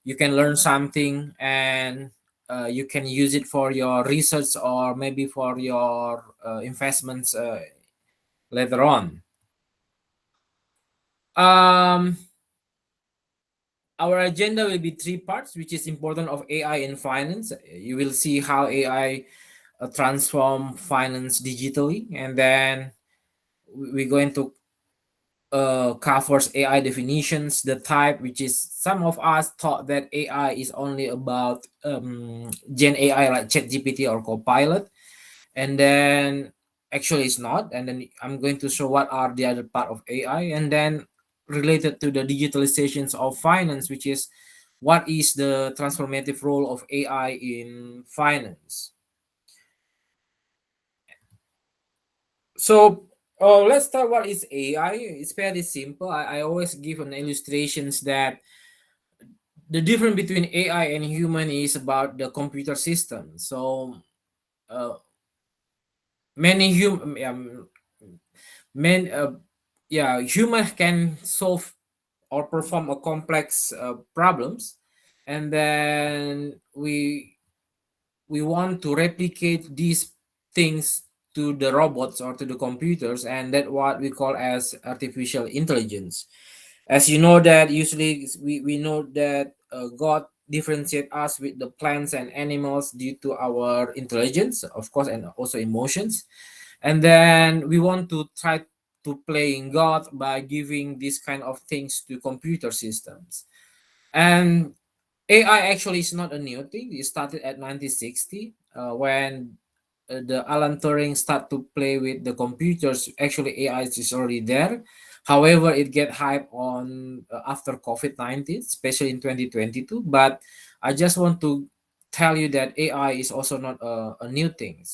you can learn something, and you can use it for your research or maybe for your investments later on. um our agenda will be three parts, which is important of AI in finance. You will see how AI transform finance digitally, and then we're going to covers AI definitions, the type, which is some of us thought that AI is only about Gen AI like ChatGPT or Copilot, and then actually it's not. And then I'm going to show what are the other part of AI, and then related to the digitalizations of finance, which is what is the transformative role of AI in finance. So let's start. What is AI? It's very simple. I always give an illustrations that the difference between AI and human is about the computer system. So uh, many human, man, yeah, human can solve or perform a complex problems, and then we want to replicate these things to the robots or to the computers, and that what we call as artificial intelligence. As you know that usually we know that God differentiate us with the plants and animals due to our intelligence, of course, and also emotions. And then we want to try to playing God by giving these kind of things to computer systems. And AI actually is not a new thing. It started at 1960 when the Alan Turing start to play with the computers. Actually, AI is already there. However, it get hype on after COVID-19, especially in 2022. But I just want to tell you that AI is also not a new thing.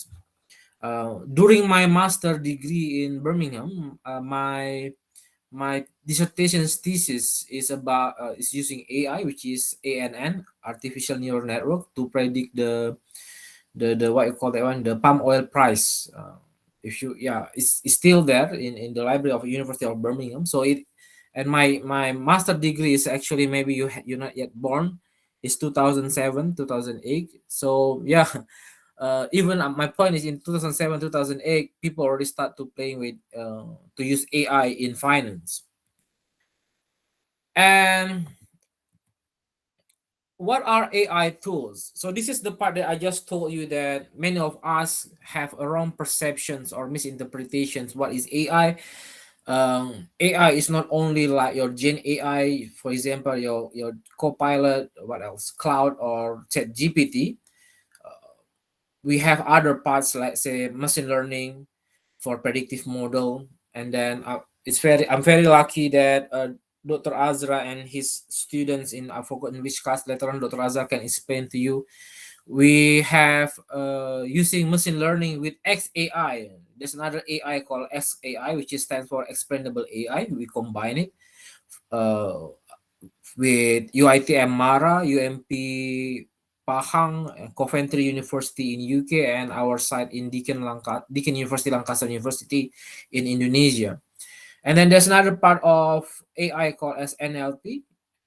During my master degree in Birmingham, my dissertation thesis is using AI, which is ANN, artificial neural network, to predict the what you call that one, the palm oil price. If you yeah, it's still there in the library of University of Birmingham. So it and my master degree is actually maybe you're not yet born. It's 2007 2008. So yeah, even my point is in 2007 2008 people already start to playing with to use AI in finance. And what are AI tools? So this is the part that I just told you that many of us have a wrong perceptions or misinterpretations. What is AI? AI is not only like your Gen AI, for example, your Copilot, what else, Cloud or Chat GPT. We have other parts like say machine learning for predictive model, and then I'm very lucky that Dr. Azra and his students in I forgot in which class later on Dr. Azra can explain to you. We have using machine learning with XAI. There's another AI called XAI, which is stands for explainable AI. We combine it uh, with UITM Mara, UMP Pahang, Coventry University in UK, and our site in Deakin University, Lancaster University in Indonesia. And then there's another part of AI called as NLP.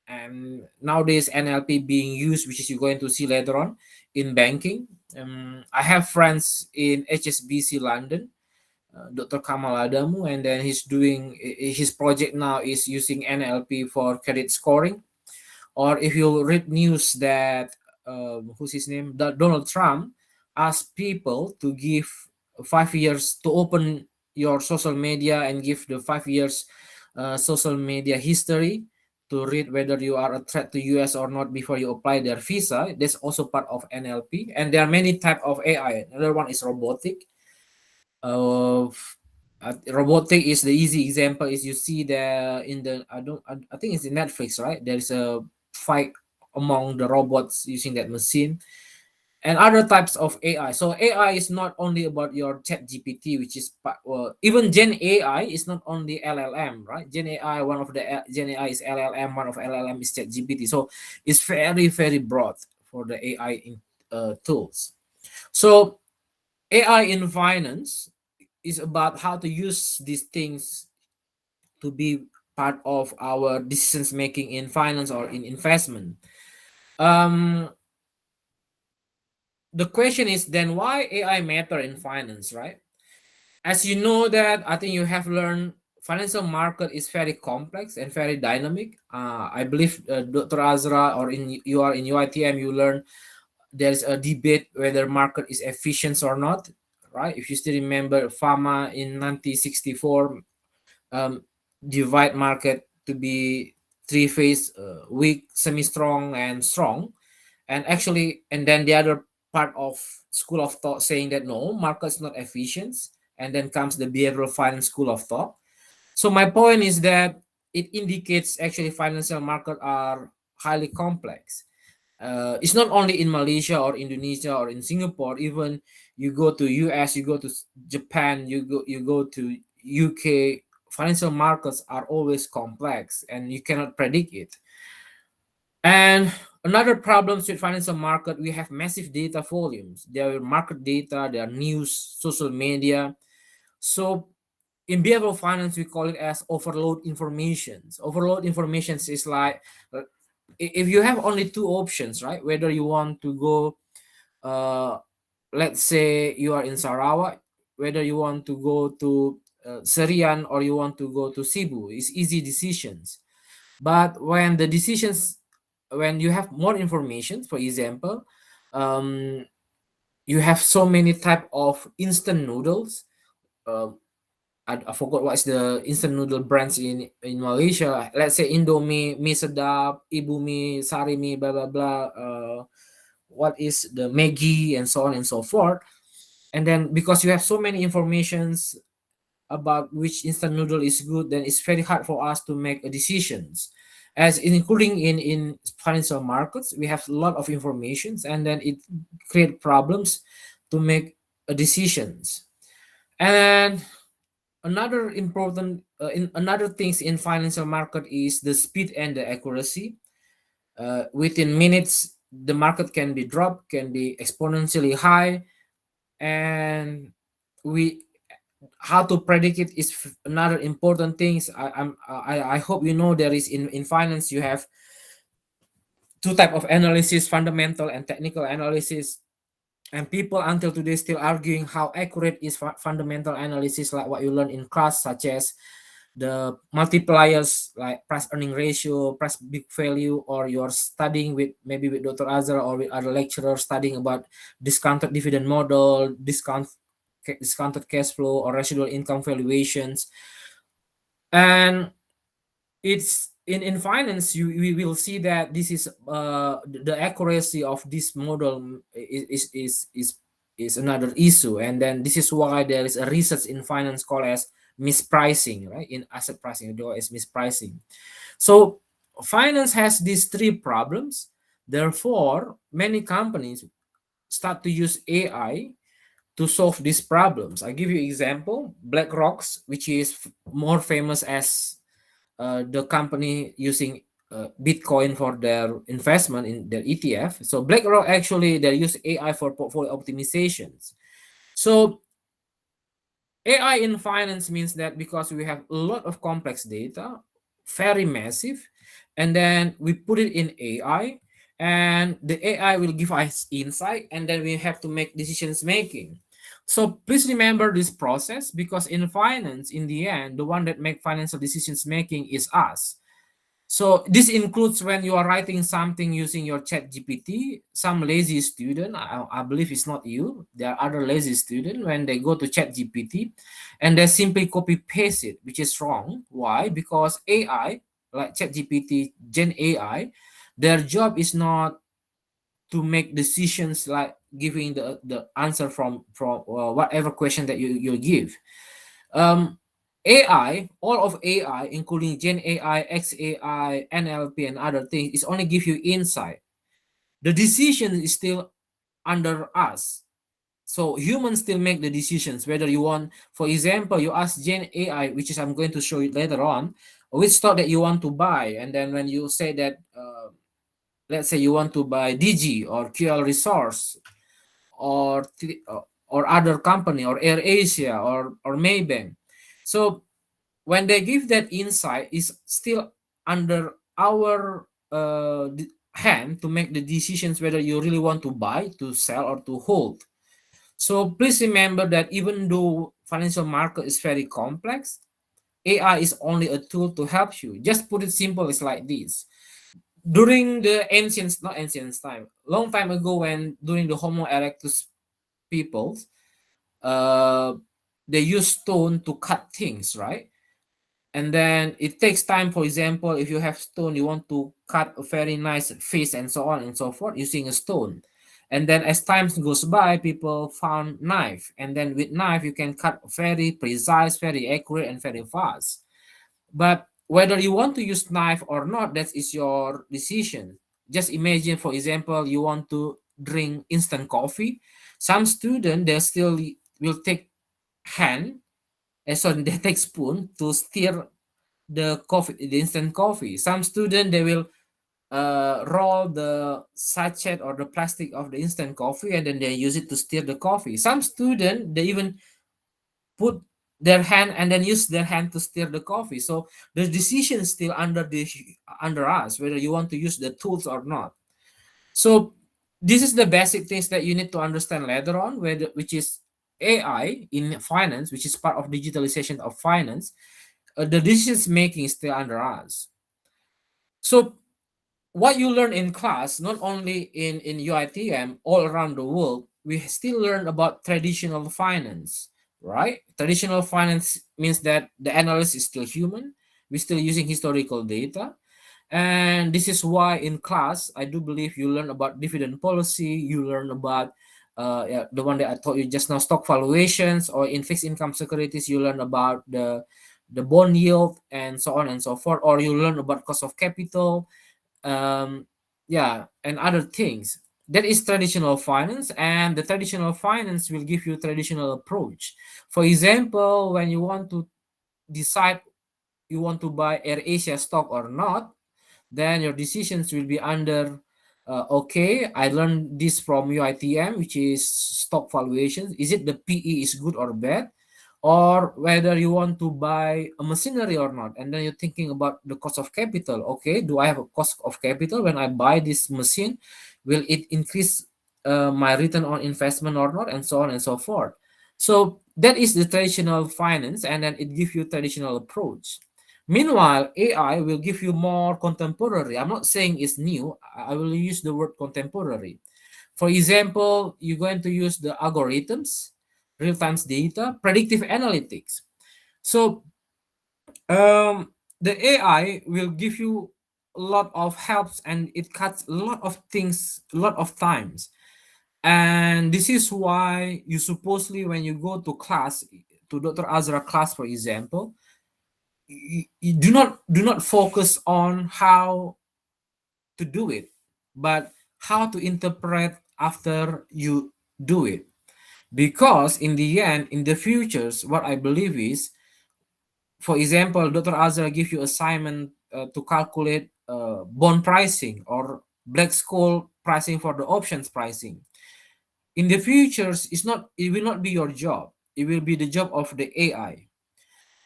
And nowadays NLP being used, which is you're going to see later on in banking. I have friends in HSBC London, Dr. Kamal Adamu, and then he's doing his project now is using NLP for credit scoring. Or if you read news that who's his name, Donald Trump asked people to give 5 years to open your social media and give the 5 years social media history to read whether you are a threat to US or not before you apply their visa. That's also part of NLP, and there are many type of AI. Another one is robotic. Robotic is the easy example is you see the in the I think it's in Netflix, right? There is a fight among the robots using that machine, and other types of AI. So AI is not only about your chat GPT, which is even Gen AI is not only LLM, right? Gen AI, one of the Gen AI is LLM, one of LLM is chat GPT. So it's very, very broad for the AI tools. So AI in finance is about how to use these things to be part of our decisions making in finance or in investment. Um, the question is then why AI matter in finance, right? As you know that I think you have learned financial market is very complex and very dynamic. I believe Dr. Azra or in you are in UITM you learn there's a debate whether market is efficient or not, right? If you still remember Fama in 1964 um, divide market to be three phase, weak, semi-strong, and strong. And actually, and then the other part of school of thought saying that no, market is not efficient. And then comes the behavioral finance school of thought. So my point is that it indicates actually financial market are highly complex. It's not only in Malaysia or Indonesia or in Singapore. Even you go to US, you go to Japan, you go to UK. Financial markets are always complex, and you cannot predict it. And another problems with financial market, we have massive data volumes. There are market data, there are news, social media. So in behavioral finance, we call it as overload informations. Overload informations is like if you have only two options, right? Whether you want to go, uh, let's say you are in Sarawak, whether you want to go to Serian or you want to go to Cebu, it's easy decisions. But when you have more information, for example, um, you have so many type of instant noodles. Uh, I forgot what's the instant noodle brands in Malaysia. Let's say Indomie, Mi Sedap, Ibu Mi, Sari Mi, blah blah blah. What is the Maggi and so on and so forth. And then because you have so many informations about which instant noodle is good, then it's very hard for us to make a decisions. As including in financial markets, we have a lot of informations, and then it create problems to make a decisions. And another important in another things in financial market is the speed and the accuracy. Within minutes the market can be dropped, can be exponentially high, and we how to predict it is another important things. I hope you know there is in finance you have two type of analysis, fundamental and technical analysis. And people until today still arguing how accurate is fundamental analysis, like what you learn in class, such as the multipliers like price earning ratio, price book value, or you're studying with maybe with Dr. Azhar or with other lecturers studying about discounted dividend model, discounted cash flow, or residual income valuations. And it's in finance we will see that this is the accuracy of this model is another issue. And then this is why there is a research in finance called as mispricing, right? In asset pricing there is mispricing. So finance has these three problems. Therefore many companies start to use AI to solve these problems. I give you example, BlackRock's, which is more famous as the company using Bitcoin for their investment in their ETF. So BlackRock actually they use AI for portfolio optimizations. So AI in finance means that because we have a lot of complex data, very massive, and then we put it in AI, and the AI will give us insight, and then we have to make decisions making. So please remember this process, because in finance, in the end, the one that make financial decisions making is us. So this includes when you are writing something using your chat GPT. Some lazy student, I believe it's not you, there are other lazy student, when they go to chat GPT and they simply copy paste it, which is wrong. Why? Because AI, like chat GPT, Gen AI, their job is not to make decisions like giving the answer from whatever question that you give. um, AI, all of AI, including Gen AI, XAI, NLP, and other things, is only give you insight. The decision is still under us. So humans still make the decisions whether you want. For example, you ask Gen AI, which is I'm going to show you later on, which stock that you want to buy, and then when you say that, let's say you want to buy DG or QL Resource or or other company or Air Asia or Maybank. So when they give that insight is still under our hand to make the decisions whether you really want to buy, to sell, or to hold. So please remember that even though financial market is very complex, AI is only a tool to help you. Just put it simple, it's like this. During the ancient, not ancient time, long time ago, when during the Homo erectus peoples, uh, they use stone to cut things, right? And then it takes time. For example, if you have stone, you want to cut a very nice face and so on and so forth using a stone. And then as time goes by, people found knife, and then with knife you can cut very precise, very accurate, and very fast. But whether you want to use knife or not, that is your decision. Just imagine, for example, you want to drink instant coffee. Some student they still will take hand, so they take spoon to stir the coffee, the instant coffee. Some student they will roll the sachet or the plastic of the instant coffee, and then they use it to stir the coffee. Some student they even put their hand and then use their hand to stir the coffee. So the decision is still under us whether you want to use the tools or not. So this is the basic things that you need to understand later on, whether which is AI in finance, which is part of digitalization of finance. The decisions making is still under us. So what you learn in class, not only in UITM, all around the world, we still learn about traditional finance, right? Traditional finance means that the analyst is still human. We're still using historical data. And this is why in class, I do believe you learn about dividend policy, you learn about yeah, the one that I taught you just now, stock valuations, or in fixed income securities, you learn about the bond yield and so on and so forth, or you learn about cost of capital, yeah, and other things. That is traditional finance, and the traditional finance will give you traditional approach. For example, when you want to decide you want to buy AirAsia stock or not, then your decisions will be under okay, I learned this from UITM, which is stock valuations. Is it the PE is good or bad? Or whether you want to buy a machinery or not. And then you're thinking about the cost of capital. Okay, do I have a cost of capital when I buy this machine? Will it increase my return on investment or not? And so on and so forth. So that is the traditional finance, and then it gives you traditional approach. Meanwhile, AI will give you more contemporary. I'm not saying it's new. I will use the word contemporary. For example, you're going to use the algorithms, real-time data, predictive analytics. So the AI will give you a lot of helps, and it cuts a lot of things, a lot of times. And this is why you supposedly, when you go to class, to Dr. Azra class, for example, you do not focus on how to do it, but how to interpret after you do it. Because in the end, in the futures, what I believe is, for example, Dr. Azra give you assignment to calculate bond pricing or black school pricing for the options pricing. In the futures, it will not be your job. It will be the job of the AI.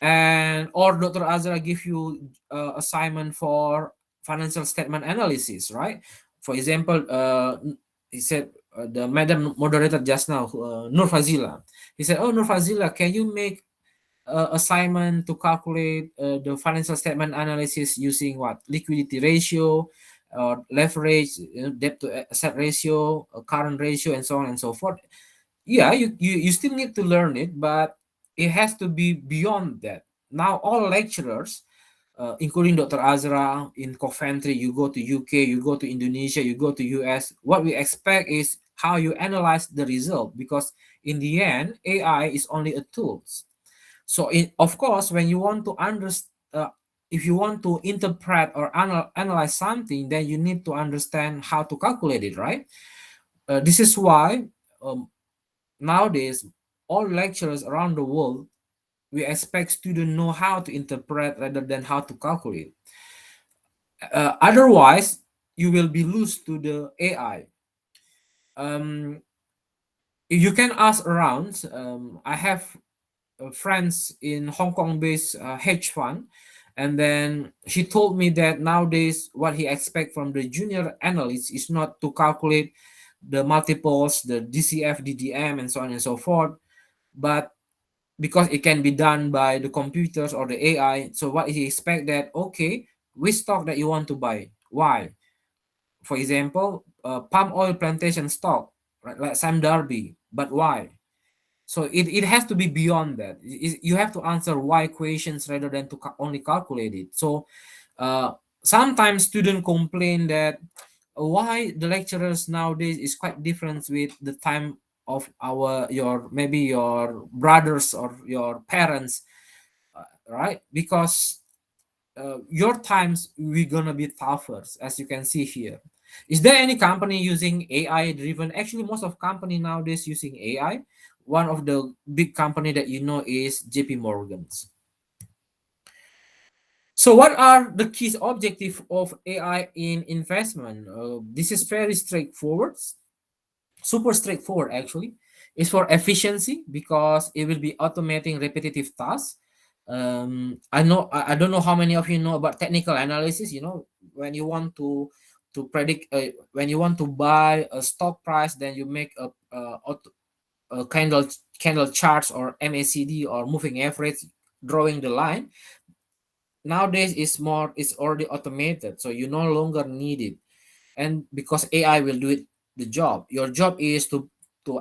And or Dr. Azra give you assignment for financial statement analysis, right? For example, he said the madam moderator just now, Nur Fazila. He said, "Oh, Nur Fazila, can you make assignment to calculate the financial statement analysis using what liquidity ratio, or leverage, debt to asset ratio, current ratio, and so on and so forth?" Yeah, you still need to learn it, but it has to be beyond that. Now all lecturers, including Dr. Azra in Coventry, you go to UK, you go to Indonesia, you go to US, what we expect is how you analyze the result, because in the end AI is only a tool. So of course, when you want to understand, if you want to interpret or analyze something, then you need to understand how to calculate it, right? This is why um, nowadays all lecturers around the world, we expect students know how to interpret rather than how to calculate. Otherwise, you will be loose to the AI. Um, you can ask around. I have friends in Hong Kong based hedge fund, And then she told me that nowadays what he expect from the junior analyst is not to calculate the multiples, the DCF, DDM, and so on and so forth, but because it can be done by the computers or the AI. So what he expect that, okay, which stock that you want to buy? Why? For example, palm oil plantation stock, right, like Sam Darby, but why? So it has to be beyond that. You have to answer why questions rather than to only calculate it. So uh, sometimes students complain that why the lecturers nowadays is quite different with the time of our your maybe your brothers or your parents, right? Because your times we're gonna be tougher, as you can see here. Is there any company using AI driven? Actually, most of company nowadays using AI. One of the big company that you know is JP Morgan's. So what are the key objective of AI in investment? This is very straightforward, super straightforward actually. It's for efficiency because it will be automating repetitive tasks. I don't know how many of you know about technical analysis. You know, when you want to predict, when you want to buy a stock price, then you make a candle charts or MACD or moving average, drawing the line. Nowadays it's already automated, so you no longer need it. And because AI will do it, the job, your job is to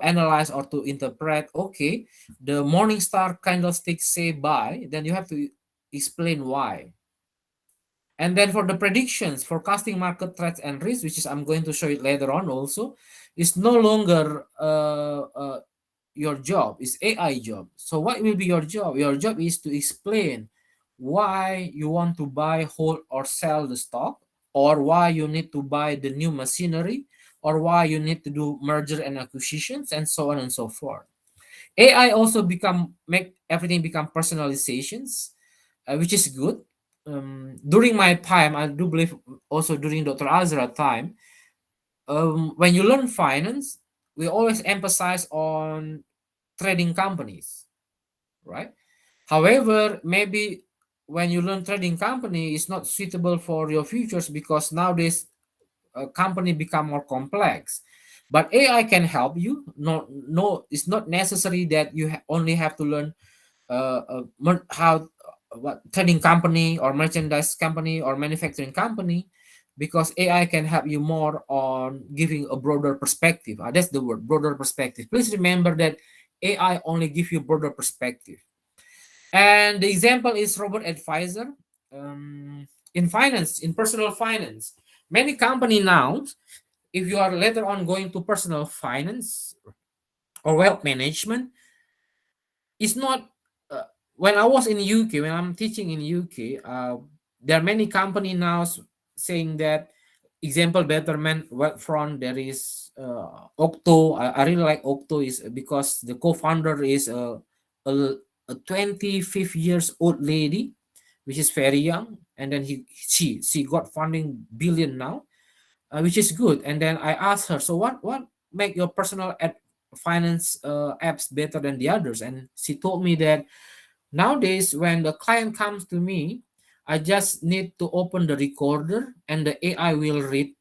analyze or to interpret, okay, the morning star candlestick say buy, then you have to explain why. And then for the predictions, forecasting market threats and risks, which is I'm going to show it later on also, is no longer your job, it's AI job. So what will be your job? Your job is to explain why you want to buy, hold, or sell the stock, or why you need to buy the new machinery, or why you need to do merger and acquisitions, and so on and so forth. AI also make everything become personalizations, which is good. During my time, I do believe also during Dr. Azra time, when you learn finance, we always emphasize on trading companies, right? However, maybe when you learn trading company, it's not suitable for your futures because nowadays a company become more complex. But AI can help you. No, no, it's not necessary that you only have to learn how what trading company or merchandise company or manufacturing company, because AI can help you more on giving a broader perspective. That's the word, broader perspective. Please remember that AI only give you broader perspective. And the example is robot advisor. In finance, in personal finance, many company now, if you are later on going to personal finance or wealth management, it's not when I was in UK, when I'm teaching in UK, there are many company now saying that, example, Betterment, Wealthfront, there is Octo. I really like Octo is because the co-founder is a, a 25 years old lady, which is very young, and then she got funding billion now, which is good. And then I asked her, so what make your personal finance apps better than the others? And she told me that nowadays when the client comes to me, I just need to open the recorder and the AI will read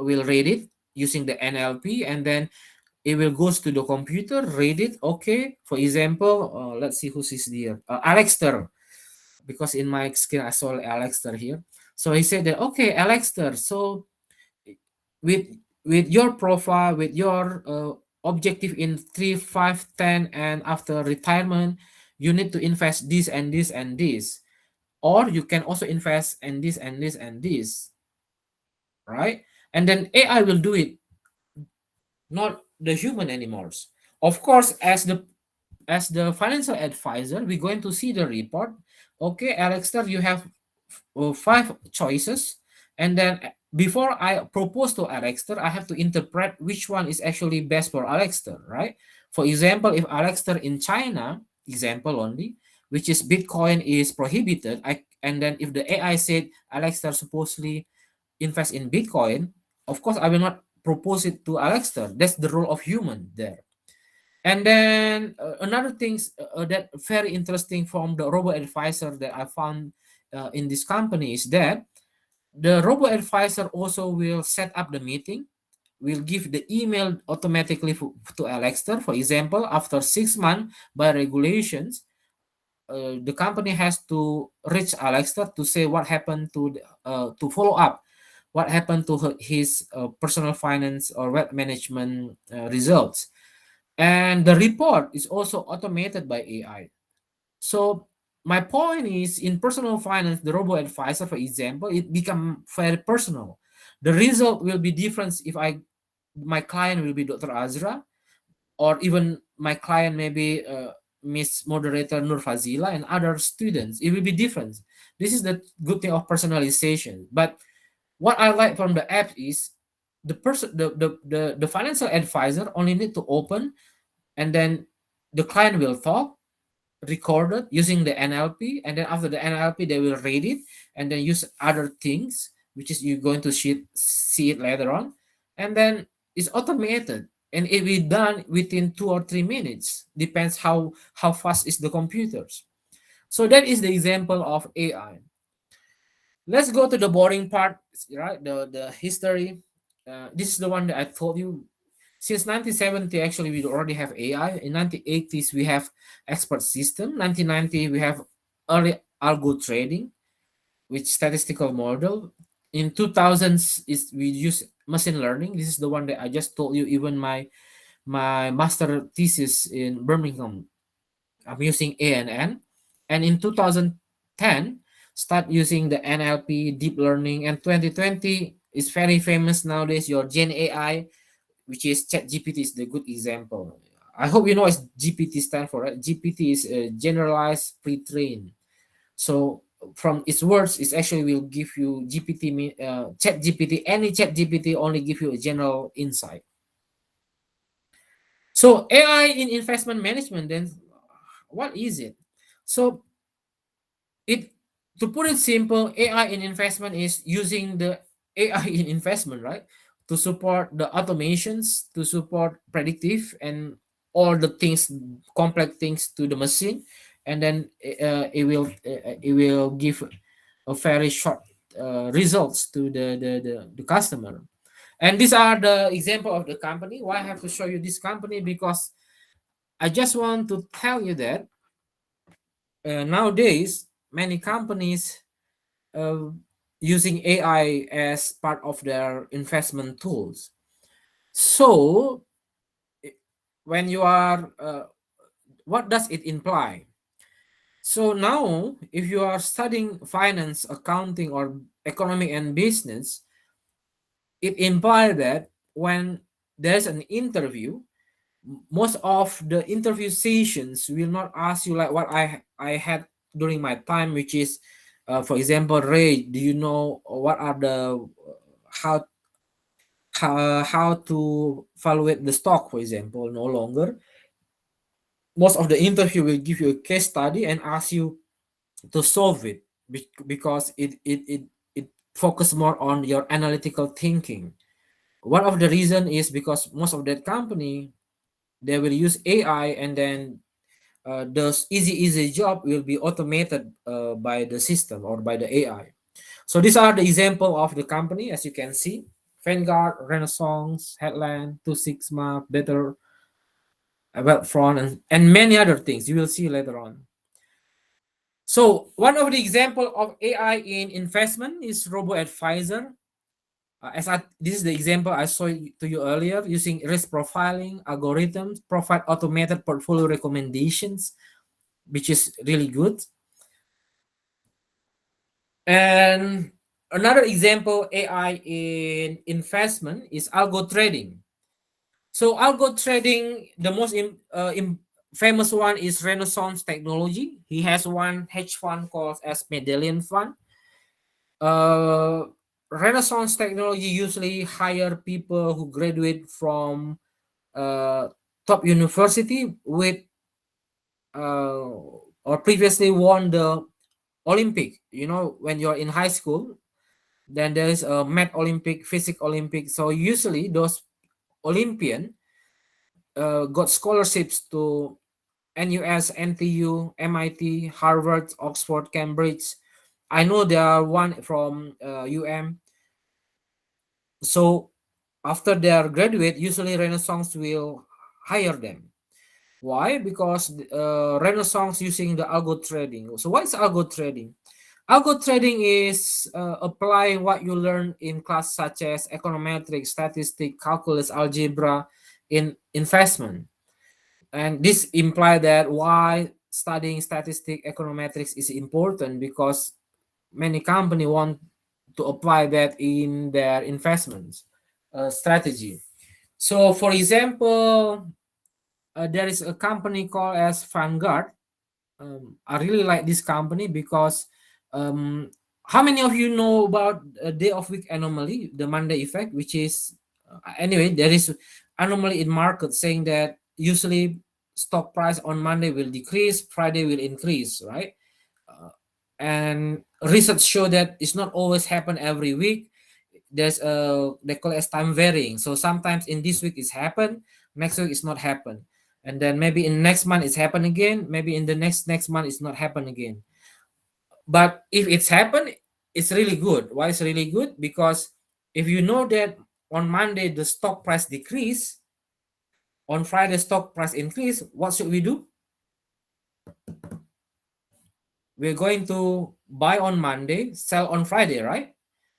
it using the NLP, and then it will goes to the computer, read it. Okay, for example, let's see who's here. Alexter, because in my screen I saw Alexter here. So he said that, okay, Alexter, so with your profile, with your objective in 3, 5, 10, and after retirement, you need to invest this and this and this, or you can also invest in this and this and this, right? And then AI will do it, not the human anymore. Of course, as the financial advisor, we're going to see the report. Okay, Alexter, you have five choices, and then before I propose to Alexter, I have to interpret which one is actually best for Alexter, right? For example, if Alexter in China, example only, which is Bitcoin is prohibited, and then if the AI said Alexter supposedly invest in Bitcoin, of course I will not propose it to Alexter. That's the role of human there. And then another things that very interesting from the robot advisor that I found in this company is that the robo advisor also will set up the meeting, will give the email automatically to Alexa. For example, after 6 months, by regulations, the company has to reach Alexa to say what happened to follow up what happened to his personal finance or wealth management results. And the report is also automated by AI. So my point is, in personal finance, the robo advisor, for example, it become very personal. The result will be different if my client will be Dr. Azra, or even my client maybe Miss Moderator Nur Fazila and other students. It will be different. This is the good thing of personalization. But what I like from the app is the financial advisor only need to open, and then the client will talk, recorded using the NLP, and then after the NLP they will read it and then use other things, which is you're going to see it later on, and then it's automated and it will be done within 2 or 3 minutes. Depends how fast is the computers. So that is the example of AI. Let's go to the boring part, right? The history. This is the one that I told you. Since 1970, actually, we already have AI. In 1980s, we have expert system. 1990, we have early algo trading with statistical model. In 2000s, is we use machine learning. This is the one that I just told you. Even my master thesis in Birmingham, I'm using ANN. And in 2010, start using the NLP, deep learning. And 2020 is very famous nowadays, your Gen AI, which is ChatGPT is the good example. I hope you know what GPT stand for, right? GPT is generalized pre-trained. So from its words, it actually will give you ChatGPT, any ChatGPT only give you a general insight. So AI in investment management, then what is it? So it to put it simple, AI in investment is using the AI in investment, right? To support the automations, to support predictive and all the things, complex things to the machine, and then it will give a very short results to the customer. And these are the example of the company. Why I have to show you this company? Because I just want to tell you that nowadays many companies uh, using AI as part of their investment tools. So, when you are, what does it imply? So now, if you are studying finance, accounting, or economic and business, it implies that when there's an interview, most of the interview sessions will not ask you like what I had during my time, which is, for example, Ray, do you know what are the how how to evaluate the stock, for example? No longer. Most of the interview will give you a case study and ask you to solve it because it focus more on your analytical thinking. One of the reason is because most of that company, they will use AI, and then those easy job will be automated by the system or by the AI. So these are the example of the company, as you can see: Vanguard, Renaissance, Headland, Two Sigma, Better, Wealthfront, and many other things you will see later on. So one of the example of AI in investment is robo advisor. This is the example I saw to you earlier, using risk profiling algorithms, provide automated portfolio recommendations, which is really good. And another example AI in investment is algo trading. So algo trading, the most famous one is Renaissance Technology. He has one hedge fund called as Medallion Fund. Uh, Renaissance Technology usually hire people who graduate from uh, top university with uh, or previously won the Olympic. You know, when you're in high school, then there is a math Olympic, physics Olympic. So usually those Olympian got scholarships to NUS, NTU, MIT, Harvard, Oxford, Cambridge. I know there are one from UM. So after they are graduate, usually Renaissance will hire them. Why? Because Renaissance using the algo trading. So what is algo trading? Algo trading is applying what you learn in class such as econometrics, statistics, calculus, algebra in investment. And this implies that why studying statistics, econometrics is important, because many company want to apply that in their investments strategy. So for example, there is a company called as Vanguard. I really like this company because um, how many of you know about a day of week anomaly, the Monday effect, which is anyway, there is anomaly in market saying that usually stock price on Monday will decrease, Friday will increase, right? Uh, and research show that it's not always happen every week. There's a, they call it as time varying. So sometimes in this week it's happen, next week it's not happen, and then maybe in next month it's happen again, maybe in the next month it's not happen again. But if it's happened, it's really good. Why it's really good? Because if you know that on Monday the stock price decrease, on Friday stock price increase, what should we do? We're going to buy on Monday, sell on Friday, right?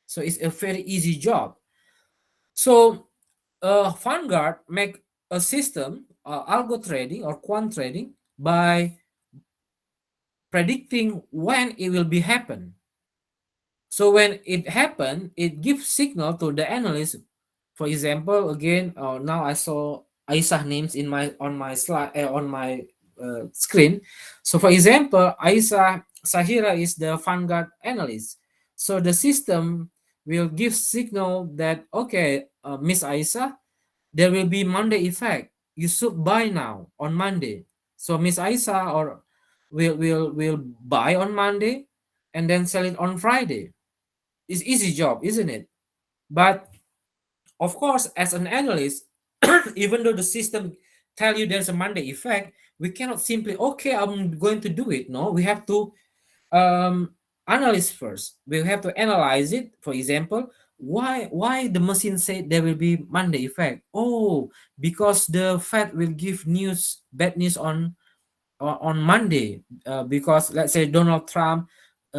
So it's a very easy job. So Vanguard make a system, algo trading or quant trading, by predicting when it will be happen. So when it happen, it gives signal to the analyst. For example, again, now I saw Aisha names in my on my slide on my screen. So for example, Aisha Sahira is the Vanguard analyst. So the system will give signal that okay, Miss Aisha, there will be Monday effect. You should buy now on Monday. So Miss Aisha or will buy on Monday and then sell it on Friday. It's easy job, isn't it? But of course, as an analyst, even though the system tell you there's a Monday effect, we cannot simply okay, I'm going to do it. No, we have to um, analyze first. We have to analyze it. For example, why the machine said there will be Monday effect? Oh, because the Fed will give news, bad news on Monday. Because let's say Donald Trump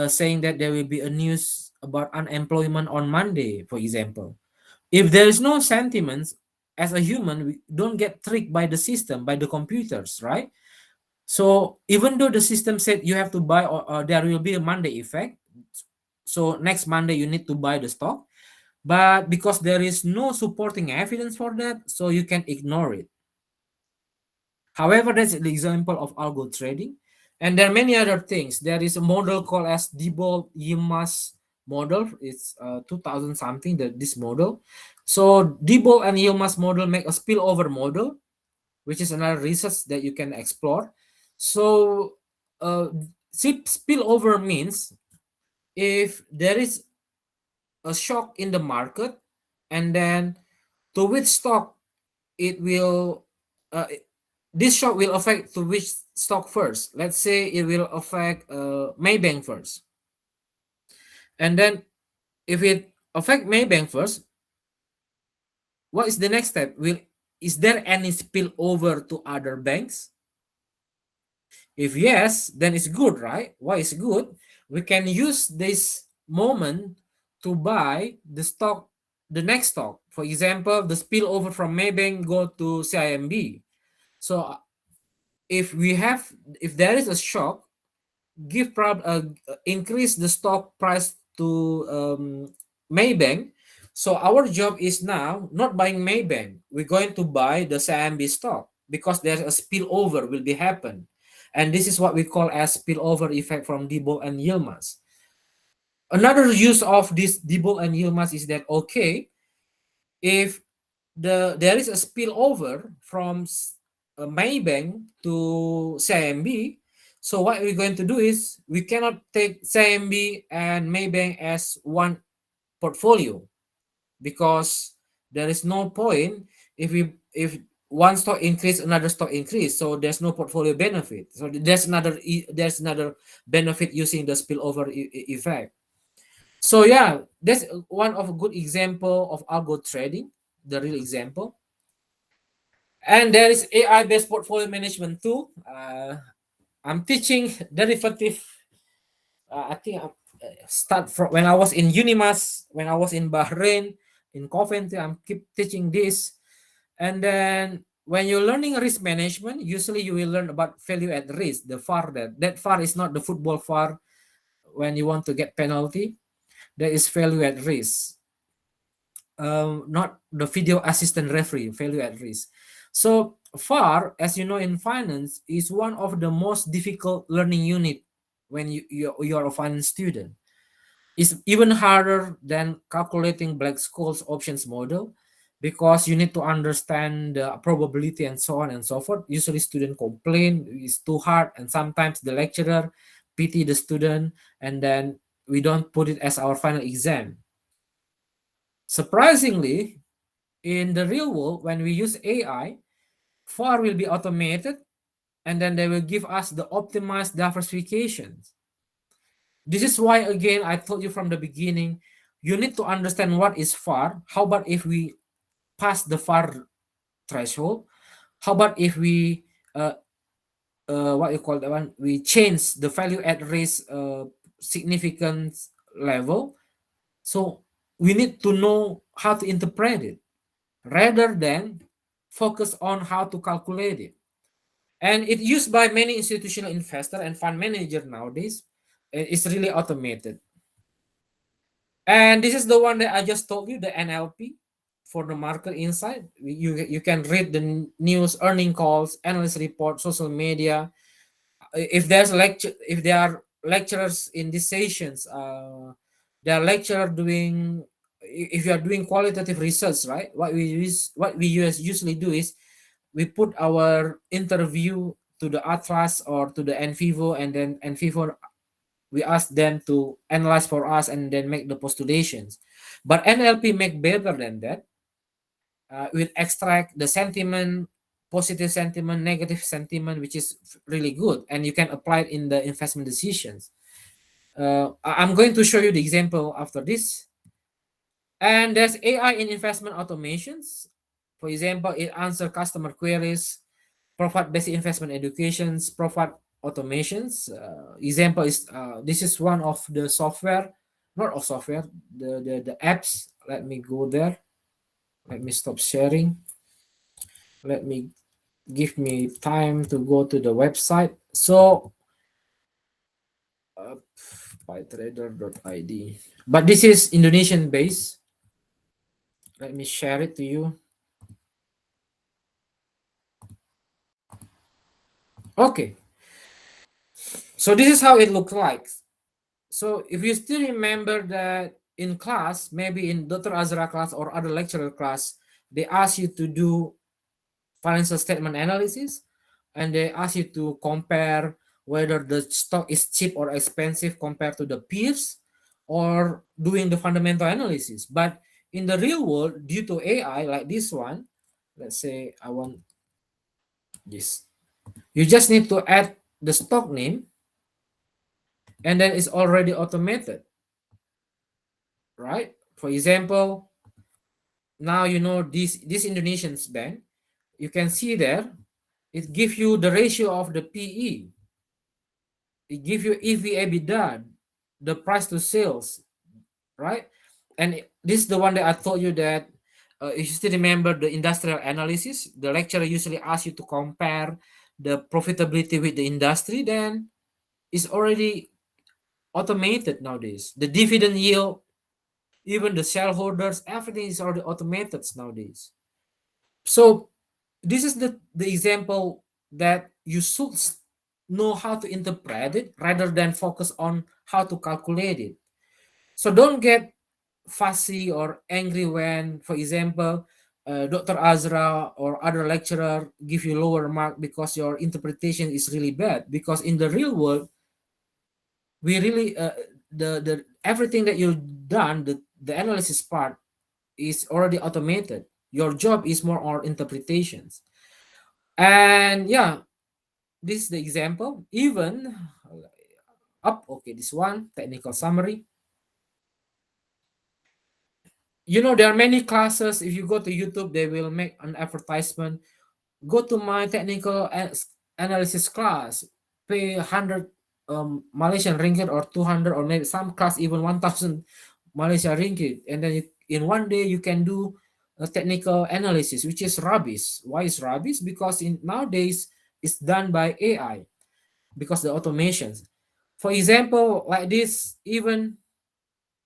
saying that there will be a news about unemployment on Monday, for example. If there is no sentiments, as a human, we don't get tricked by the system, by the computers, right? So even though the system said you have to buy, or there will be a Monday effect, so next Monday you need to buy the stock, but because there is no supporting evidence for that, so you can ignore it. However, that's the example of algo trading, and there are many other things. There is a model called as Diebold-Yilmaz model. It's 2000 something, that this model. So Diebold and Yilmaz model make a spillover model, which is another research that you can explore. So spillover means if there is a shock in the market, and then to which stock it will uh, this shock will affect to which stock first. Let's say it will affect Maybank first, and then if it affect Maybank first, what is the next step? Will Is there any spillover to other banks? If yes, then it's good, right? Why is good? We can use this moment to buy the stock, the next stock. For example, the spillover from Maybank go to CIMB. So if there is a shock, increase the stock price to Maybank. So our job is now not buying Maybank. We're going to buy the CIMB stock because there's a spillover will be happen, and this is what we call as spillover effect from Diebold and Yilmaz. Another use of this Diebold and Yilmaz is that okay, if there is a spillover from Maybank to CIMB. So what we're going to do is we cannot take CIMB and Maybank as one portfolio, because there is no point if one stock increase, another stock increase, so there's no portfolio benefit. So there's another benefit using the spillover effect. So yeah, that's one of a good example of algo trading, the real example. And there is AI based portfolio management tool. I'm teaching derivative. I think I start from when I was in Unimas, when I was in Bahrain, in Coventry. I'm keep teaching this. And then when you're learning risk management, usually you will learn about value at risk, the VAR. That VAR is not the football VAR when you want to get penalty. There is value at risk, not the video assistant referee, value at risk. So VAR, as you know, in finance, is one of the most difficult learning unit when you're a finance student. It's even harder than calculating Black-Scholes options model because you need to understand the probability and so on and so forth. Usually students complain it's too hard, and sometimes the lecturer pity the student, and then we don't put it as our final exam. Surprisingly, in the real world, when we use AI, VAR will be automated, and then they will give us the optimized diversifications. This is why, again, I told you from the beginning, you need to understand what is VAR. How about if we pass the VAR threshold? How about if we, what you call that one, we change the value at risk significance level? So we need to know how to interpret it rather than focus on how to calculate it. And it's used by many institutional investor and fund manager nowadays. It's really automated. And this is the one that I just told you, the NLP for the market insight. You can read the news, earning calls, analyst report, social media. If there's a lecture, if there are lecturers in these sessions, there are lecturer doing. If you are doing qualitative research, right? What we usually do is we put our interview to the Atlas or to the Envivo, and then Envivo we ask them to analyze for us and then make the postulations. But NLP make better than that. Will extract the sentiment, positive sentiment, negative sentiment, which is really good, and you can apply it in the investment decisions. I'm going to show you the example after this. And there's AI in investment automations. For example, it answer customer queries, profit-based investment educations, profit automations. Example is this is one of the software, not of software, the apps. Let me go there. Let me stop sharing. Let me give me time to go to the website. So bytrader.id. But this is Indonesian based. Let me share it to you. Okay. So this is how it looks like. So if you still remember that in class, maybe in Dr. Azra class or other lecturer class, they ask you to do financial statement analysis, and they ask you to compare whether the stock is cheap or expensive compared to the peers, or doing the fundamental analysis. But in the real world, due to AI like this one, let's say I want this, you just need to add the stock name, and then it's already automated, right? For example, now you know this Indonesian's bank, you can see there, it gives you the ratio of the PE, it gives you EV/EBITDA, the price to sales, right? And this is the one that I told you that if you still remember the industrial analysis, the lecturer usually asks you to compare the profitability with the industry, then it's already automated nowadays. The dividend yield, even the shareholders, everything is already automated nowadays. So this is the example that you should know how to interpret it rather than focus on how to calculate it. So don't get fussy or angry when, for example, Dr. Azra or other lecturer give you lower mark because your interpretation is really bad. Because in the real world, we really the everything that you've done, the analysis part is already automated. Your job is more on interpretations. And yeah, this is the example. Even up, okay, this one technical summary. You know, there are many classes. If you go to YouTube, they will make an advertisement. Go to my technical analysis class, pay 100 Malaysian ringgit or 200, or maybe some class even 1000 Malaysian ringgit, and then in one day you can do a technical analysis, which is rubbish. Why is rubbish? Because in nowadays it's done by AI, because the automations. For example, like this, even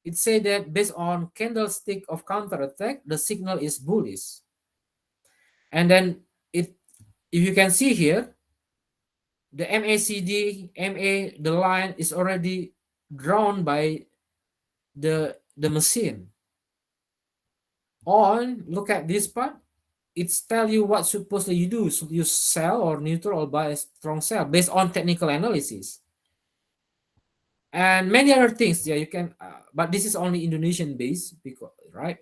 it say that based on candlestick of counterattack, the signal is bullish. And then it, if you can see here, the MACD, the line is already drawn by the machine. On, look at this part. It's tell you what supposedly you do. So you sell or neutral or buy a strong sell based on technical analysis. And many other things. Yeah, you can, but this is only Indonesian based, because right.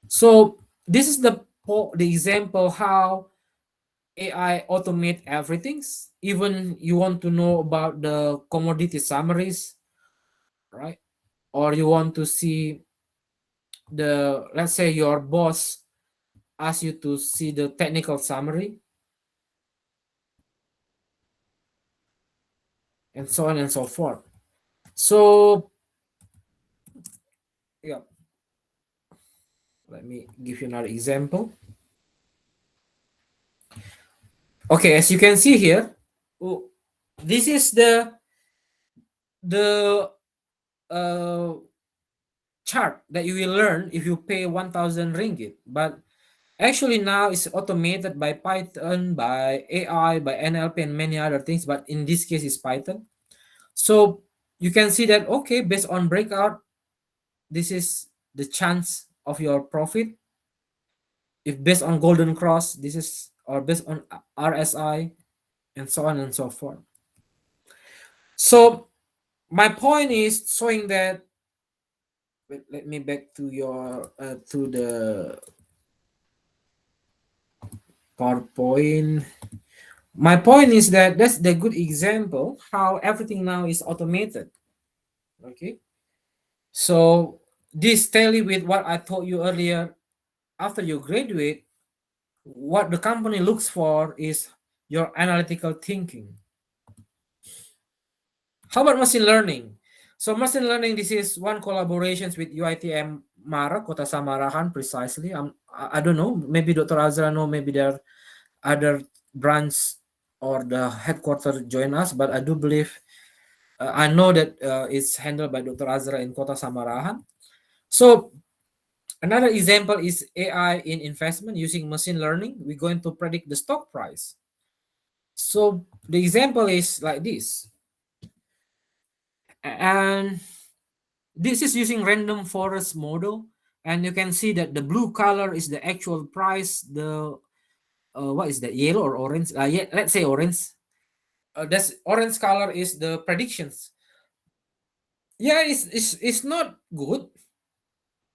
So this is the example how AI automate everything. Even you want to know about the commodity summaries, right? Or you want to see the, let's say your boss asks you to see the technical summary, and so on and so forth. So yeah, let me give you another example. Okay, as you can see here, oh, this is the uh, chart that you will learn if you pay 1000 ringgit. But actually now it's automated by Python, by AI, by NLP, and many other things. But in this case, it's Python. So you can see that, okay, based on breakout, this is the chance of your profit. If based on golden cross, this is, or based on RSI, and so on and so forth. So my point is showing that, let me back to your to the PowerPoint. My point is that that's the good example how everything now is automated. Okay, so this tally with what I told you earlier. After you graduate, what the company looks for is your analytical thinking. How about machine learning? So machine learning, this is one collaborations with UITM Mara, Kota Samarahan precisely. I don't know, maybe Dr. Azra know, maybe there are other branch or the headquarters join us, but I do believe, I know that it's handled by Dr. Azra in Kota Samarahan. So another example is AI in investment using machine learning. We're going to predict the stock price. So the example is like this. And this is using random forest model. And you can see that the blue color is the actual price. The what is that, yellow or orange? Yeah, let's say orange. That's orange color is the predictions. Yeah, it's not good,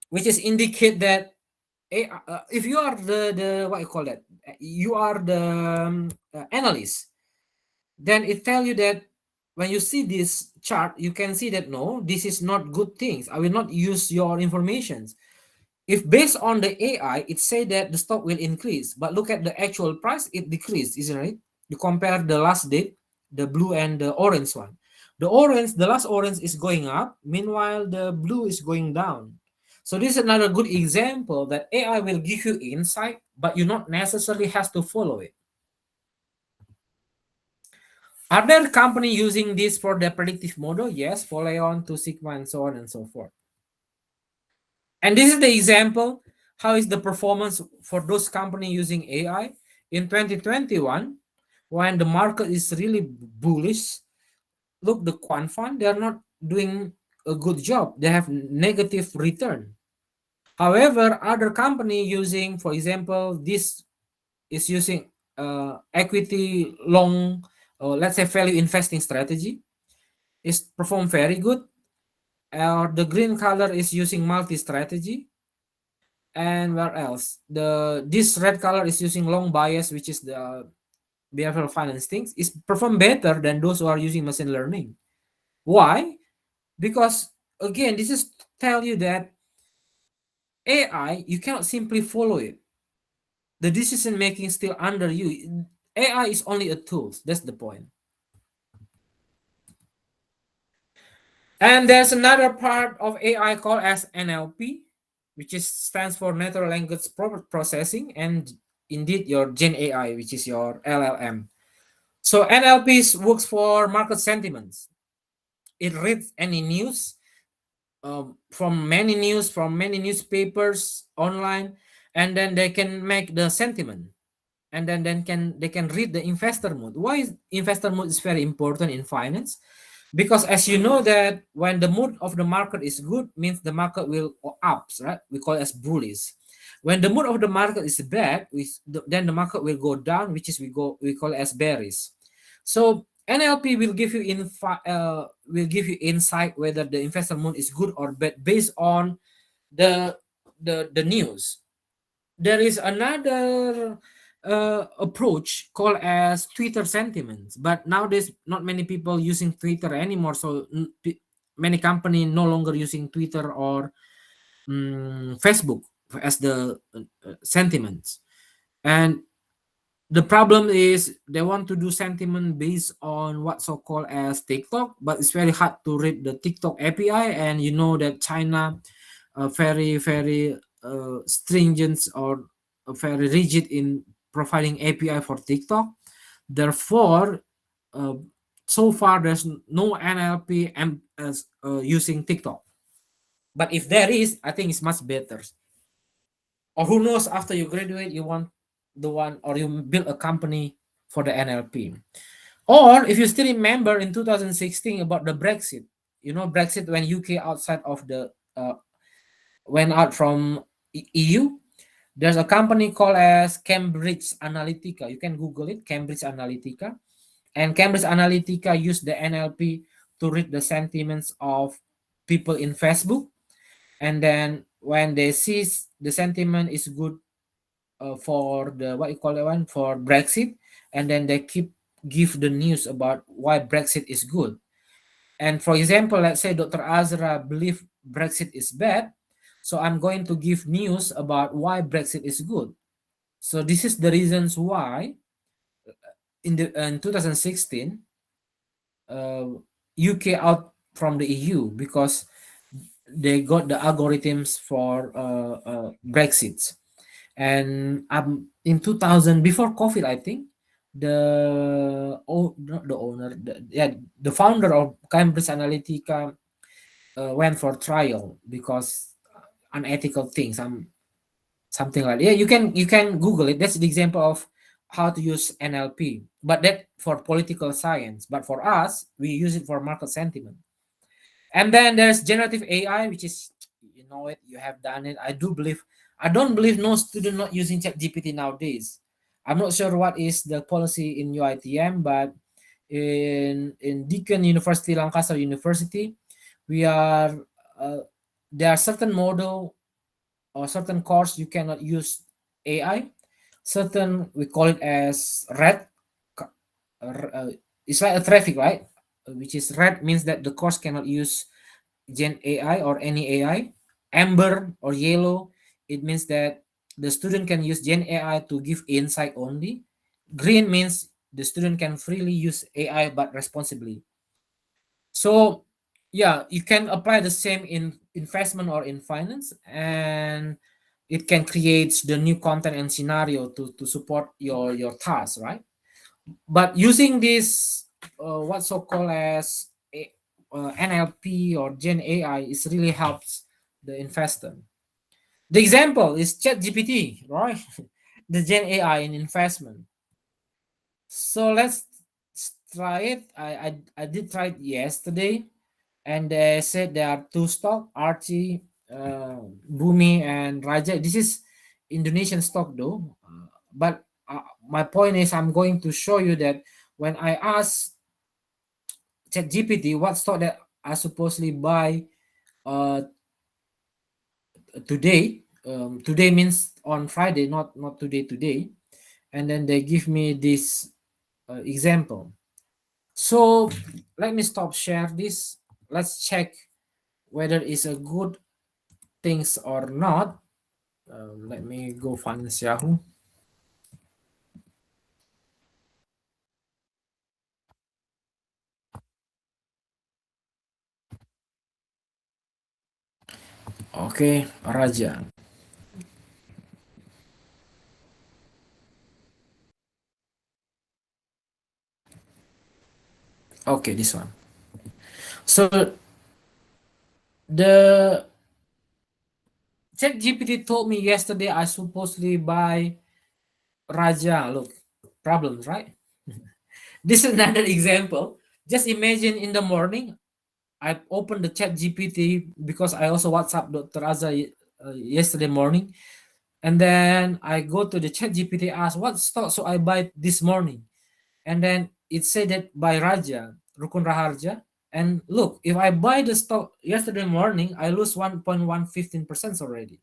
which is indicate that if you are the what you call that, you are the analyst, then it tell you that when you see this chart, you can see that no, this is not good things. I will not use your informations. If based on the AI, it say that the stock will increase, but look at the actual price, it decreased, isn't it? You compare the last date, the blue and the orange one. The orange, the last orange is going up, meanwhile the blue is going down. So this is another good example that AI will give you insight, but you not necessarily has to follow it. Are there company using this for the predictive model? Yes, Poleon, Two Sigma, and so on and so forth. And this is the example. How is the performance for those company using AI in 2021 when the market is really bullish? Look, the quant fund, they are not doing a good job. They have negative return. However, other company using, for example, this is using equity long, or let's say value investing strategy, is perform very good. Or the green color is using multi strategy. And where else? This red color is using long bias, which is the behavioral finance things, is perform better than those who are using machine learning. Why? Because again, this is to tell you that AI, you cannot simply follow it. The decision making still under you. AI is only a tool. That's the point. And there's another part of AI called as NLP, which is stands for natural language processing, and indeed your Gen AI, which is your LLM. So NLP works for market sentiments. It reads any news, from many newspapers online, and then they can make the sentiment, and then they can read the investor mood. Why is investor mood is very important in finance? Because as you know that when the mood of the market is good, means the market will go ups, right? We call it as bullish. When the mood of the market is bad, then the market will go down, which is we call it as bearish. So NLP will give you insight whether the investor mood is good or bad based on the the news. There is another approach called as Twitter sentiments, but nowadays not many people using Twitter anymore. So many company no longer using Twitter or Facebook as the sentiments. And the problem is they want to do sentiment based on what so called as TikTok, but it's very hard to read the TikTok API, and you know that China very stringent or very rigid in providing API for TikTok. Therefore, uh, so far there's no NLP using TikTok. But if there is, I think it's much better. Or who knows, after you graduate, you want the one, or you build a company for the NLP. Or if you still remember in 2016 about the Brexit, you know Brexit when UK outside of the went out from EU. There's a company called as Cambridge Analytica. You can Google it, Cambridge Analytica. And Cambridge Analytica used the NLP to read the sentiments of people in Facebook. And then when they see the sentiment is good for the what you call it one for Brexit, and then they give the news about why Brexit is good. And for example, let's say Dr. Azra believe Brexit is bad, so I'm going to give news about why Brexit is good. So this is the reasons why in 2016 UK out from the EU, because they got the algorithms for Brexit. And in 2000, before COVID, I think not the owner, the founder of Cambridge Analytica went for trial because unethical things, something like that. Yeah, you can Google it. That's the example of how to use NLP, but that for political science. But for us, we use it for market sentiment. And then there's generative AI, which is, you know it, you have done it. I don't believe no student not using ChatGPT nowadays. I'm not sure what is the policy in UITM, but in Deakin University, Lancaster University, we are there are certain model or certain course you cannot use AI. Certain we call it as red. It's like a traffic light, which is red means that the course cannot use Gen AI or any AI. Amber or yellow, it means that the student can use Gen AI to give insight only. Green means the student can freely use AI but responsibly. So yeah, you can apply the same in investment or in finance, and it can create the new content and scenario to support your task, right? But using this what so called as NLP or Gen AI is really helps the investor. The example is ChatGPT, right? The Gen AI in investment. So let's try it. I did try it yesterday, and they said there are two stock, RT, Bumi, and Raja. This is Indonesian stock though. But my point is, I'm going to show you that when I ask ChatGPT what stock that I supposedly buy uh, today, today means on Friday, not today, and then they give me this example. So let me stop share this. Let's check whether it's a good things or not. Let me go find Yahoo. Okay, Raja. Okay, this one. So the ChatGPT told me yesterday I supposedly buy Raja. Look, problems, right? This is another example. Just imagine in the morning, I opened the ChatGPT because I also WhatsApp Dr. Raja yesterday morning, and then I go to the ChatGPT, ask what stock so I buy this morning, and then it said that by Raja Rukun Raharja. And look, if I buy the stock yesterday morning, I lose 1.115% already.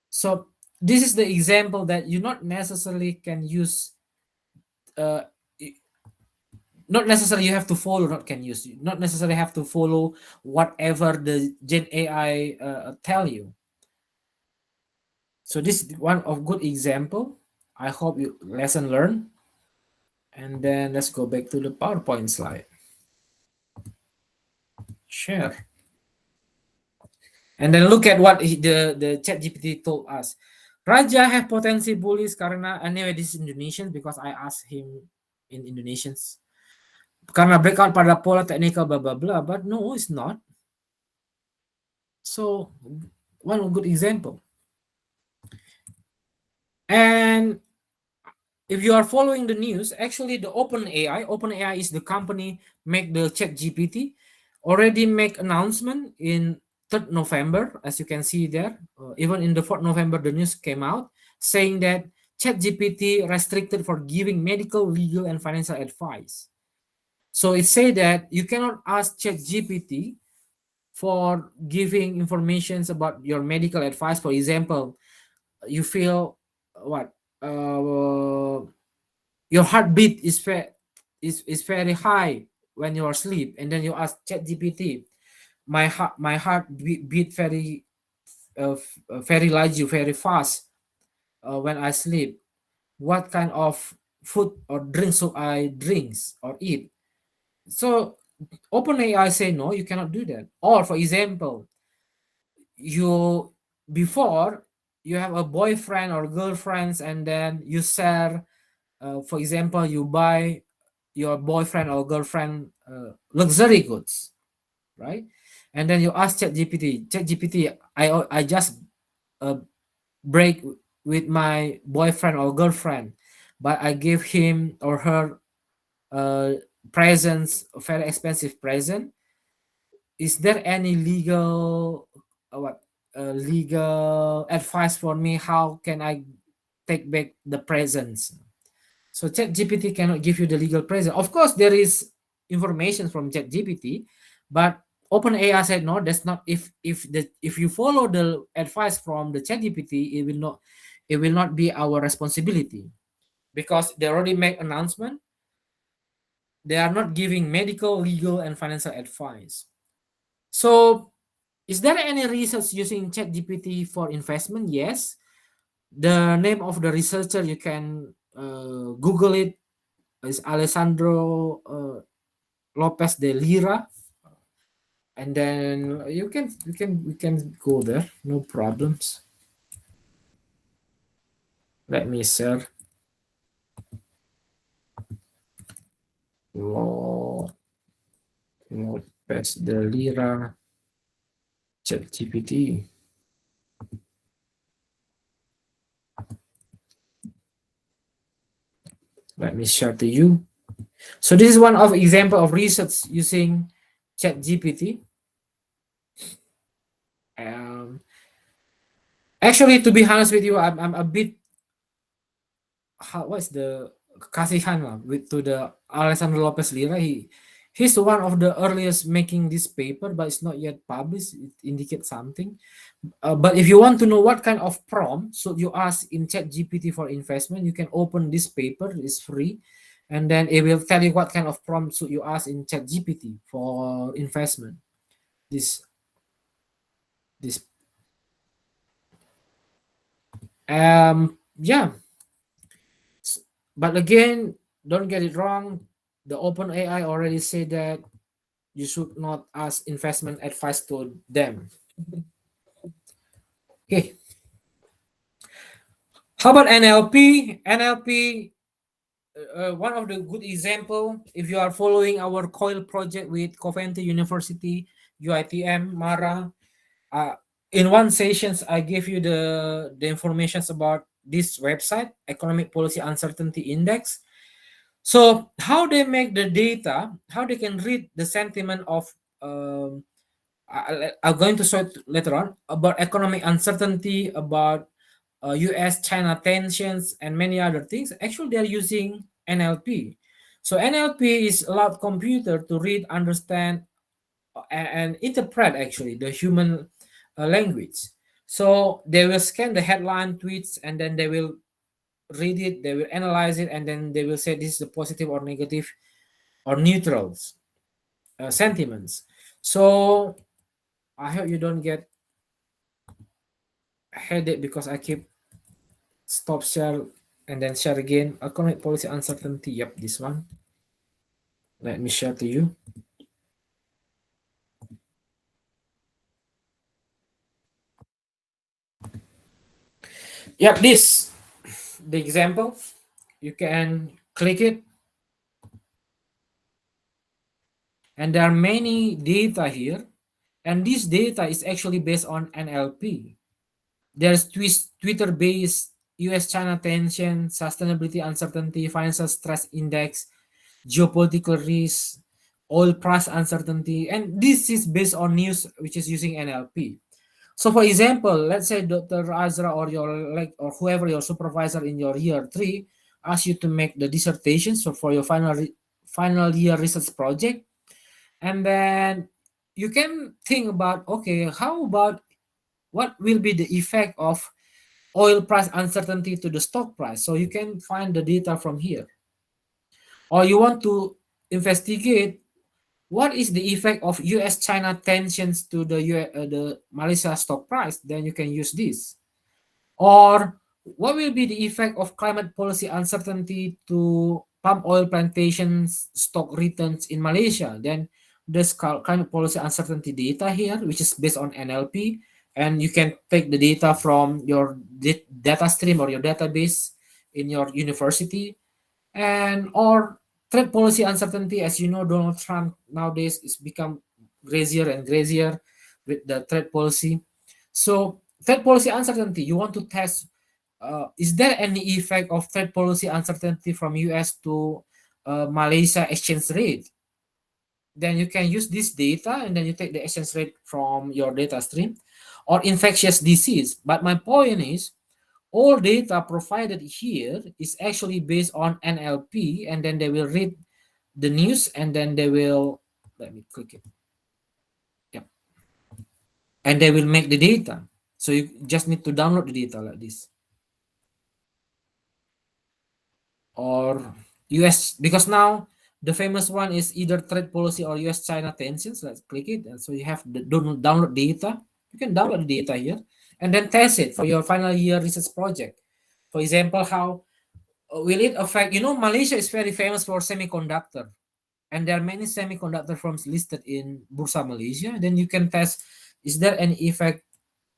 So this is the example that you not necessarily can use, uh, not necessarily you have to follow, not can use, you not necessarily have to follow whatever the Gen AI tell you. So this is one of good example. I hope you lesson learned. And then let's go back to the PowerPoint slide. Share. And then look at what the chat GPT told us. Raja have potensi bullies karena anyway this is Indonesian because I asked him in Indonesians. Karena breakout pada pola technical blah blah blah, but no, it's not. So one good example. And if you are following the news, actually the OpenAI is the company make the Chat GPT, already make announcement in 3rd November, as you can see there. Even in the 4th November, the news came out saying that Chat GPT restricted for giving medical, legal, and financial advice. So it say that you cannot ask Chat GPT for giving informations about your medical advice. For example, you feel what? Your heartbeat is very high when you are asleep, and then you ask ChatGPT, my heart beat very very large, very fast when I sleep. What kind of food or drinks should I drinks or eat? So OpenAI say no, you cannot do that. Or for example, you before you have a boyfriend or girlfriends, and then you share, for example, you buy your boyfriend or girlfriend luxury goods, right? And then you ask ChatGPT, I just uh, break with my boyfriend or girlfriend, but I give him or her uh, presents, a very expensive present. Is there any legal what legal advice for me? How can I take back the presents? So ChatGPT cannot give you the legal present. Of course, there is information from ChatGPT, but OpenAI said no. That's not. If you follow the advice from the ChatGPT, it will not be our responsibility because they already make announcement. They are not giving medical, legal, and financial advice. So, is there any research using ChatGPT for investment? Yes. The name of the researcher you can Google it is Alessandro Lopez de Lira, and then we can go there, no problems. Let me share. Lopez de Lira ChatGPT. Let me share to you. So this is one of example of research using ChatGPT. Um, Actually, to be honest with you, I'm a bit what's the kasihan lah with to the Alessandro Lopez Lira. He's one of the earliest making this paper, but it's not yet published. It indicates something, But if you want to know what kind of prompt should you ask in chat gpt for investment, you can open this paper, it's free, and then it will tell you what kind of prompt should you ask in chat gpt for investment. This this yeah. But again, don't get it wrong, the open ai already said that you should not ask investment advice to them. Okay, how about nlp? One of the good example, if you are following our coil project with Coventry University, uitm, mara, uh, in one sessions I gave you the informations about this website, economic policy uncertainty index. So how they make the data, how they can read the sentiment of um, I'm going to show it later on about economic uncertainty, about US-China tensions, and many other things. Actually, they are using NLP. So NLP is allowed computer to read, understand, and interpret actually the human language. So they will scan the headline tweets, and then they will read it, they will analyze it, and then they will say this is the positive or negative or neutrals sentiments. So I hope you don't get headache because I keep stop share and then share again. Economic policy uncertainty. Yep, this one. Let me share to you. Yep, this the example. You can click it, and there are many data here, and this data is actually based on NLP. There's Twitter-based US-China tension, sustainability uncertainty, financial stress index, geopolitical risk, oil price uncertainty, and this is based on news which is using NLP. So, for example, let's say Dr. Azra or your like or whoever your supervisor in your year three asks you to make the dissertation, so for your final year research project, and then you can think about, okay, how about what will be the effect of oil price uncertainty to the stock price? So you can find the data from here. Or you want to investigate what is the effect of US-China tensions to the Malaysia stock price, then you can use this. Or what will be the effect of climate policy uncertainty to palm oil plantations stock returns in Malaysia? Then there's climate policy uncertainty data here, which is based on NLP, and you can take the data from your data stream or your database in your university. And or trade policy uncertainty, as you know, Donald Trump nowadays is become crazier and crazier with the trade policy. So trade policy uncertainty, you want to test, is there any effect of trade policy uncertainty from US to Malaysia exchange rate? Then you can use this data and then you take the exchange rate from your data stream. Or infectious disease. But my point is, all data provided here is actually based on NLP, and then they will read the news, and then they will, let me click it. Yeah. And they will make the data. So you just need to download the data like this. Or US, because now the famous one is either trade policy or US China tensions. Let's click it. And so you have the download data. You can download the data here and then test it for your final year research project. For example, how will it affect, Malaysia is very famous for semiconductor, and there are many semiconductor firms listed in Bursa Malaysia. Then you can test, is there any effect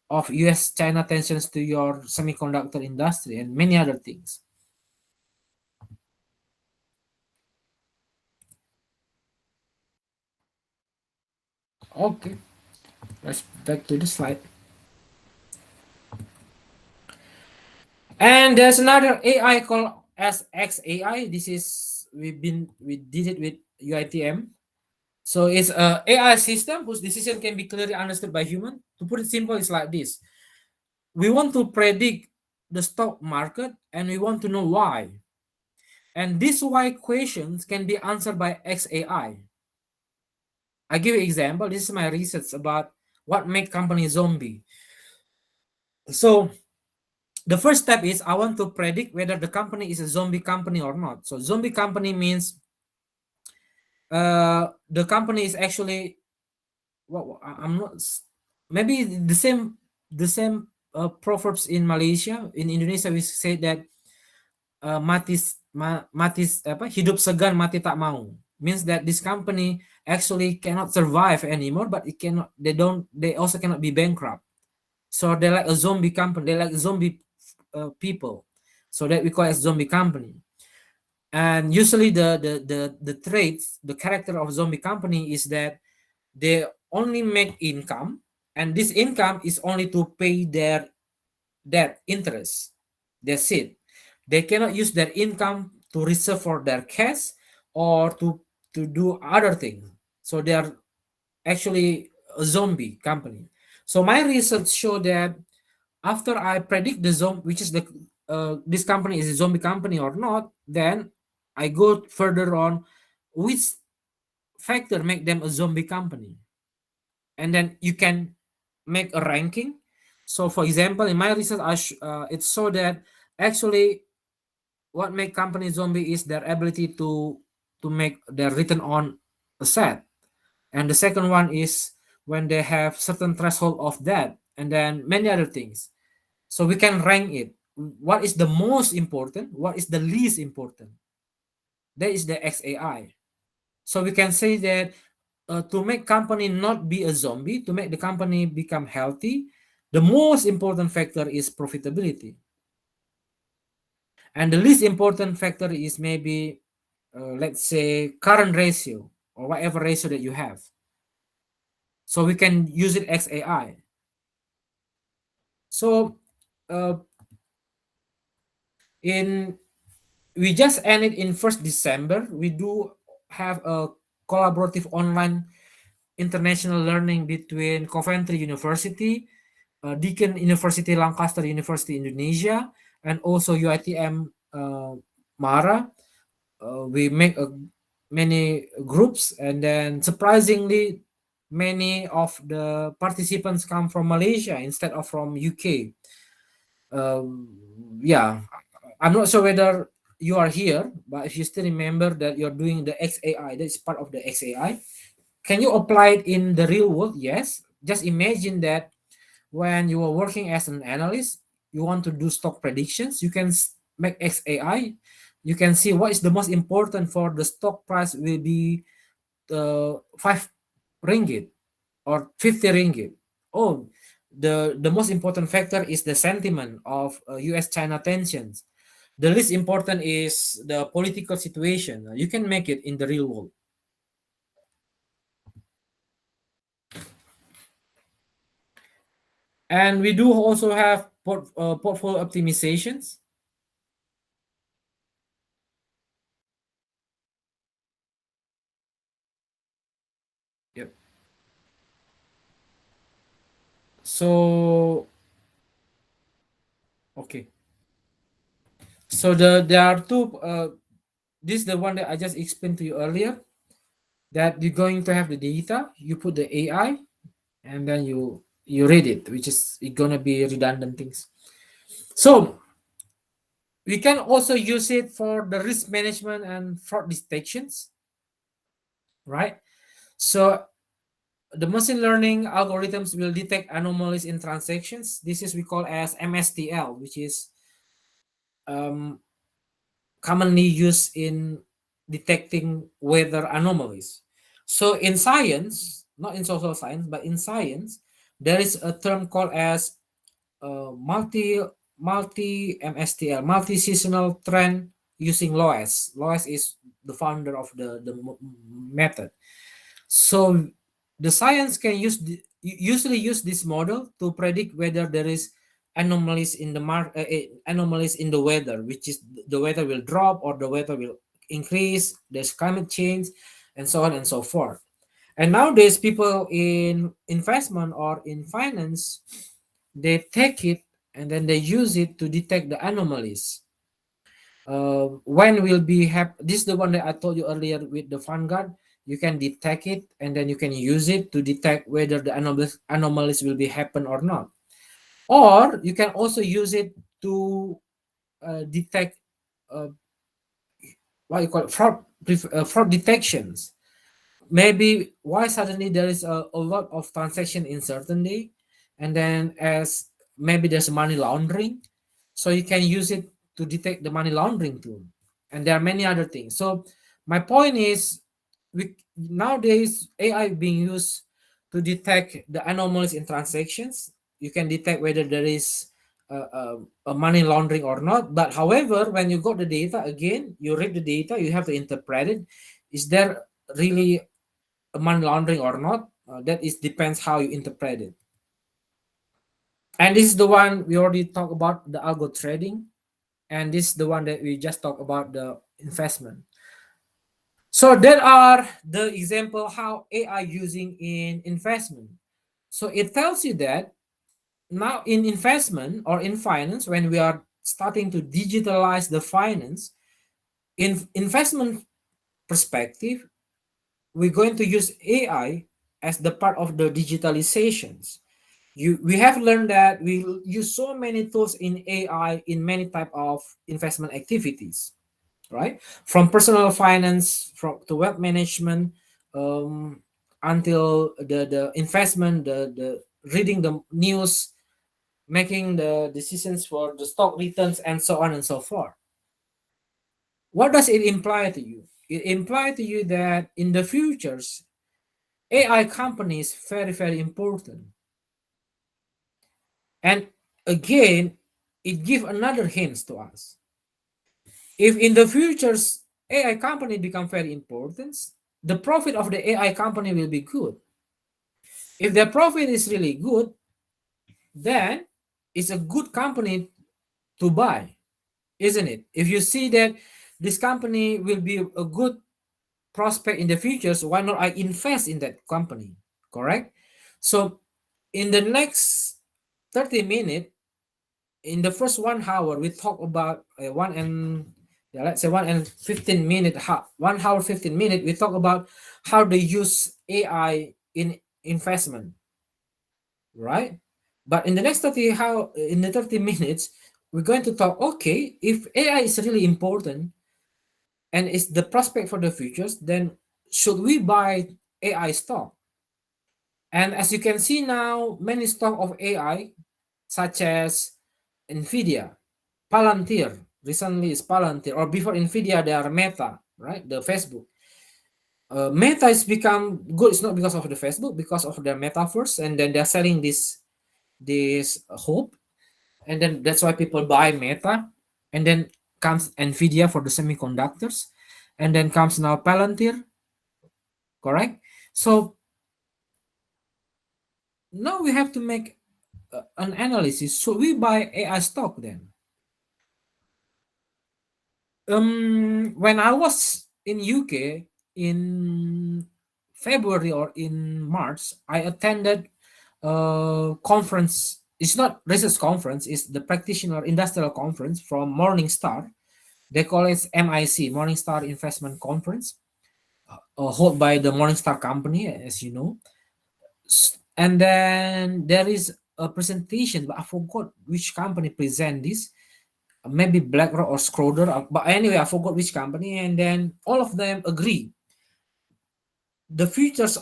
of US China tensions to your semiconductor industry and many other things. Okay, let's back to the slide. And there's another AI called as XAI. This is we did it with uitm. So it's a AI system whose decision can be clearly understood by human. To put it simple, it's like this: we want to predict the stock market, and we want to know why. And these why questions can be answered by XAI. I give you example. This is my research about what make company zombie. So the first step is I want to predict whether the company is a zombie company or not. So zombie company means the company is actually what I'm not maybe the same proverbs in Malaysia. In Indonesia we say that hidup segan mati tak mau, means that this company actually cannot survive anymore, but they also cannot be bankrupt. So they're like a zombie company, they're like zombie people, so that we call it zombie company. And usually the traits, the character of zombie company is that they only make income, and this income is only to pay their debt interest. That's it. They cannot use their income to reserve for their cash or to do other things. So they are actually a zombie company. So my research show that after I predict the zombie, which is the this company is a zombie company or not, then I go further on which factor make them a zombie company, and then you can make a ranking. So for example, in my research it so that actually what make company zombie is their ability to make their return on asset, and the second one is when they have certain threshold of that, and then many other things. So we can rank it, what is the most important, what is the least important. That is the XAI. So we can say that to make company not be a zombie, to make the company become healthy, the most important factor is profitability, and the least important factor is maybe let's say current ratio or whatever ratio that you have. So we can use it as AI. So uh, in we just ended in 1st December. We do have a collaborative online international learning between Coventry University, Deakin University, Lancaster University, Indonesia, and also UITM Mara. We make many groups, and then surprisingly, many of the participants come from Malaysia instead of from UK. Yeah, I'm not sure whether you are here, but if you still remember that you're doing the XAI, that is part of the XAI. Can you apply it in the real world? Yes. Just imagine that when you are working as an analyst, you want to do stock predictions, you can make XAI. You can see what is the most important for the stock price will be 5 ringgit or 50 ringgit. Oh, the most important factor is the sentiment of US China tensions. The least important is the political situation. You can make it in the real world. And we do also have portfolio optimizations. Yep. So okay. So there are two. This is the one that I just explained to you earlier. That you're going to have the data. You put the AI, and then you read it, which is gonna be redundant things. So we can also use it for the risk management and fraud detections, right? So the machine learning algorithms will detect anomalies in transactions. This is we call as MSTL, which is um, commonly used in detecting weather anomalies. So in science, not in social science, but in science, there is a term called as multi MSTL, multi seasonal trend using LOES. LOES is the founder of the method. So the science can usually use this model to predict whether there is anomalies in the anomalies in the weather, which is the weather will drop or the weather will increase. There's climate change, and so on and so forth. And nowadays, people in investment or in finance, they take it and then they use it to detect the anomalies. When will be this is the one that I told you earlier with the Vanguard. You can detect it and then you can use it to detect whether the anomalies will be happen or not. or you can also use it to detect uh, what you call it, fraud detections. Maybe why suddenly there is a lot of transaction in certain day, and then as maybe there's money laundering, so you can use it to detect the money laundering too, and there are many other things. So my point is, we nowadays AI being used to detect the anomalies in transactions. You can detect whether there is a money laundering or not. But however, when you got the data again, you read the data, you have to interpret it. Is there really money laundering or not? That is depends how you interpret it. And this is the one we already talked about, the algo trading, and this is the one that we just talked about, the investment. So there are the example how AI using in investment. So it tells you that now in investment or in finance, when we are starting to digitalize the finance, in investment perspective, we're going to use AI as the part of the digitalizations. We have learned that we use so many tools in AI in many type of investment activities, right? From personal finance, from to wealth management, um, until the investment, the reading the news, making the decisions for the stock returns, and so on and so forth. What does it imply to you? It implies to you that in the futures, AI companies very very important. And again, it gives another hints to us. If in the futures AI company become very important, the profit of the AI company will be good. If their profit is really good, then it's a good company to buy, isn't it? If you see that this company will be a good prospect in the futures, why not I invest in that company? Correct? So in the next 30 minutes, in the first 1 hour, we talk about one and yeah, let's say 1 and 15 minute, 1 hour 15 minutes. We talk about how they use AI in investment, right? But in the next 30 how in the 30 minutes, we're going to talk. Okay, if AI is really important and is the prospect for the futures, then should we buy AI stock? And as you can see now, many stock of AI, such as Nvidia, Palantir, recently is Palantir, or before Nvidia, they are Meta, right? The Facebook. Meta has become good. It's not because of the Facebook, because of their metaverse, and then they're selling this hope, and then that's why people buy Meta, and then comes Nvidia for the semiconductors, and then comes now Palantir, correct? So now we have to make an analysis. Should we buy AI stock then? When I was in UK in February or in March, I attended a conference. It's not research conference, it's the practitioner industrial conference from Morningstar. They call it MIC, Morningstar Investment Conference, held by the Morningstar company, as you know. And then there is a presentation, but I forgot which company present this, maybe BlackRock or Schroeder, but anyway, I forgot which company. And then all of them agree the futures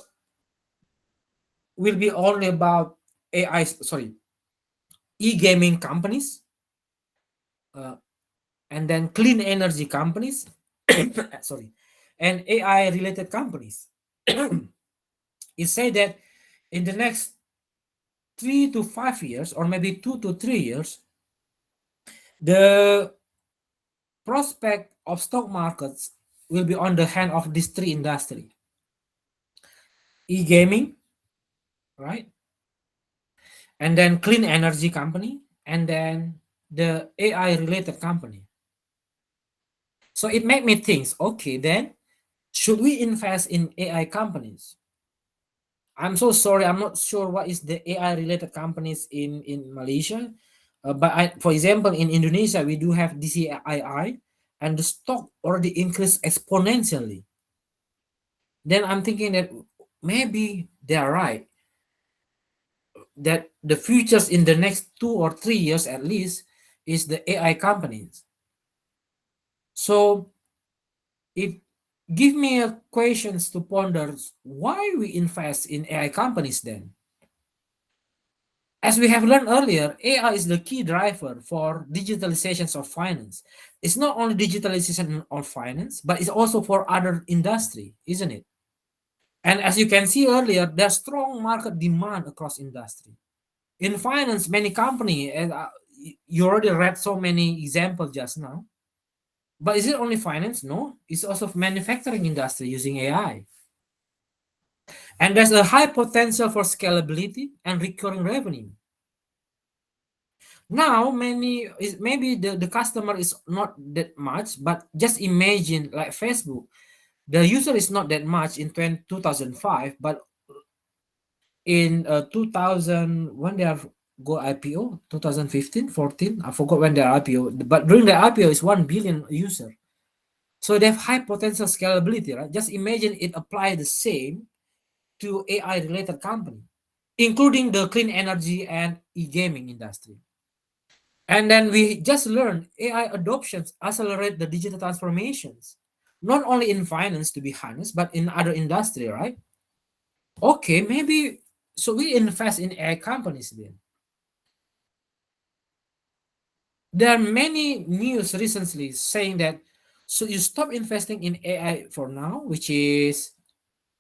will be only about AI, sorry, e-gaming companies, uh, and then clean energy companies, sorry, and AI related companies. It said that in the next 3 to 5 years, or maybe 2 to 3 years, the prospect of stock markets will be on the hand of these three industry: e-gaming, right? And then clean energy company, and then the AI related company. So it made me think, okay, then should we invest in AI companies? I'm so sorry, I'm not sure what is the AI related companies in Malaysia. But for example, in Indonesia, we do have DCII, and the stock already increased exponentially. Then I'm thinking that maybe they are right. that the futures in the next 2 or 3 years at least is the AI companies. So it give me a questions to ponder why we invest in AI companies then. As we have learned earlier, AI is the key driver for digitalizations of finance. It's not only digitalization of finance, but it's also for other industry, isn't it? And as you can see earlier, there's strong market demand across industry. In finance, many company, and you already read so many examples just now. But is it only finance? No, it's also manufacturing industry using AI. And there's a high potential for scalability and recurring revenue. Now, many is maybe the customer is not that much, but just imagine like Facebook, the user is not that much in 2005, but in 2000 when they have go IPO 2015 14, I forgot when their IPO, but during the IPO is 1 billion user. So they have high potential scalability, right? Just imagine it apply the same to AI related company, including the clean energy and e-gaming industry. And then we just learned AI adoptions accelerate the digital transformations, not only in finance, to be honest, but in other industry, right? Okay, maybe so we invest in AI companies then. There are many news recently saying that so you stop investing in AI for now, which is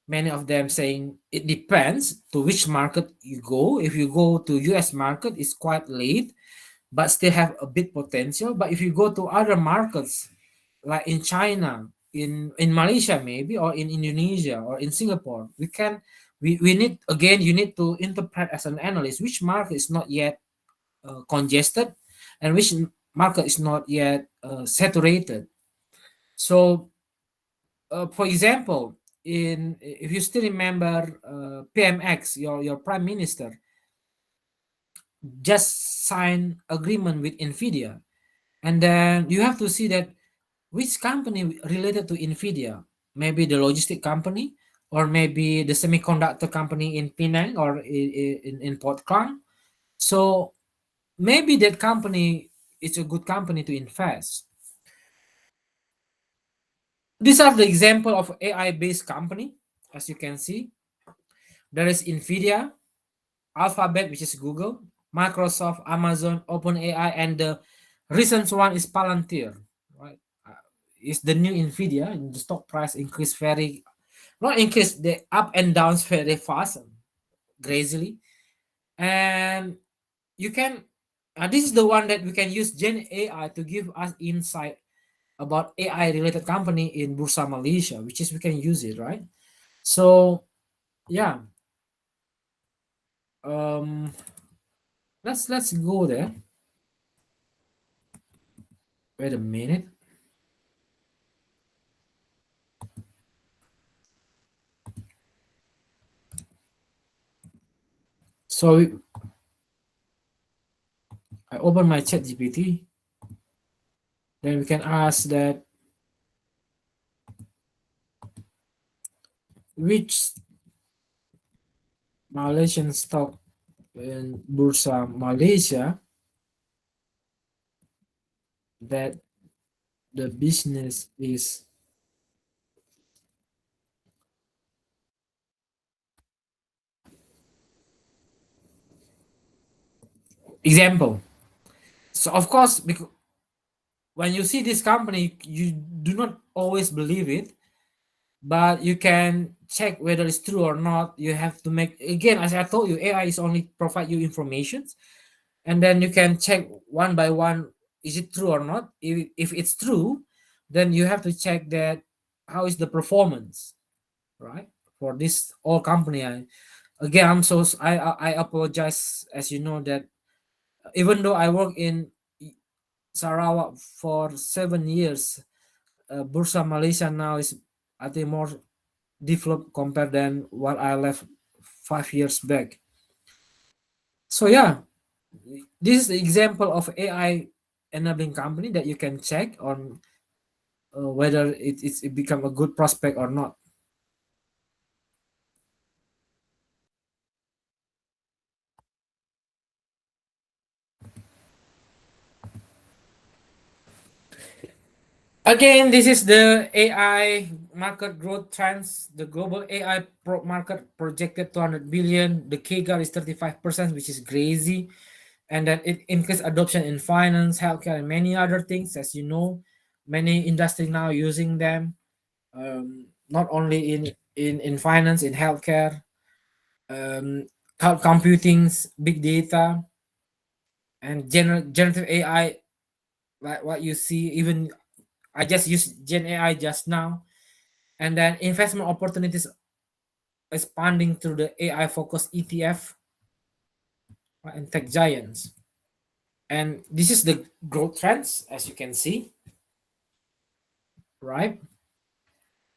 many of them saying it depends to which market you go. If you go to US market, it's quite late, but still have a big potential. But if you go to other markets like in China, in Malaysia maybe, or in Indonesia or in Singapore, we need again you need to interpret as an analyst which market is not yet congested and which market is not yet saturated. So, for example, in if you still remember PMX, your prime minister just signed agreement with Nvidia, and then you have to see that which company related to Nvidia, maybe the logistic company or maybe the semiconductor company in Penang or in Port Klang. So maybe that company is a good company to invest. These are the example of AI based company. As you can see, there is Nvidia, Alphabet, which is Google, Microsoft, Amazon, OpenAI, and the recent one is Palantir. Right, it's the new Nvidia. And the stock price increased very, not increase, the up and downs very fast, crazily, and you can. This is the one that we can use Gen AI to give us insight about AI related company in Bursa Malaysia, which is we can use it, right? So yeah, um, let's go there. Wait a minute. So I open my chat GPT. Then we can ask that which Malaysian stock in Bursa Malaysia that the business is example. So of course, because when you see this company, you do not always believe it, but you can check whether it's true or not. You have to make, again, as I told you, AI is only provide you information, and then you can check one by one, is it true or not. If it's true, then you have to check that how is the performance, right, for this all company. Again, I apologize, as you know that even though I work in Sarawak for 7 years, Bursa Malaysia now is, I think, more developed compared than what I left 5 years back. So yeah, this is the example of AI enabling company that you can check on whether it become a good prospect or not. Again, this is the AI market growth trends. The global AI market projected 200 billion. The CAGR is 35%, which is crazy. And then it increased adoption in finance, healthcare, and many other things. As you know, many industries now using them. Not only in finance, in healthcare, um, cloud computing, big data, and generative AI. Like what you see, even I just used Gen AI just now. And then investment opportunities expanding through the AI focused ETF and tech giants. And this is the growth trends, as you can see, right?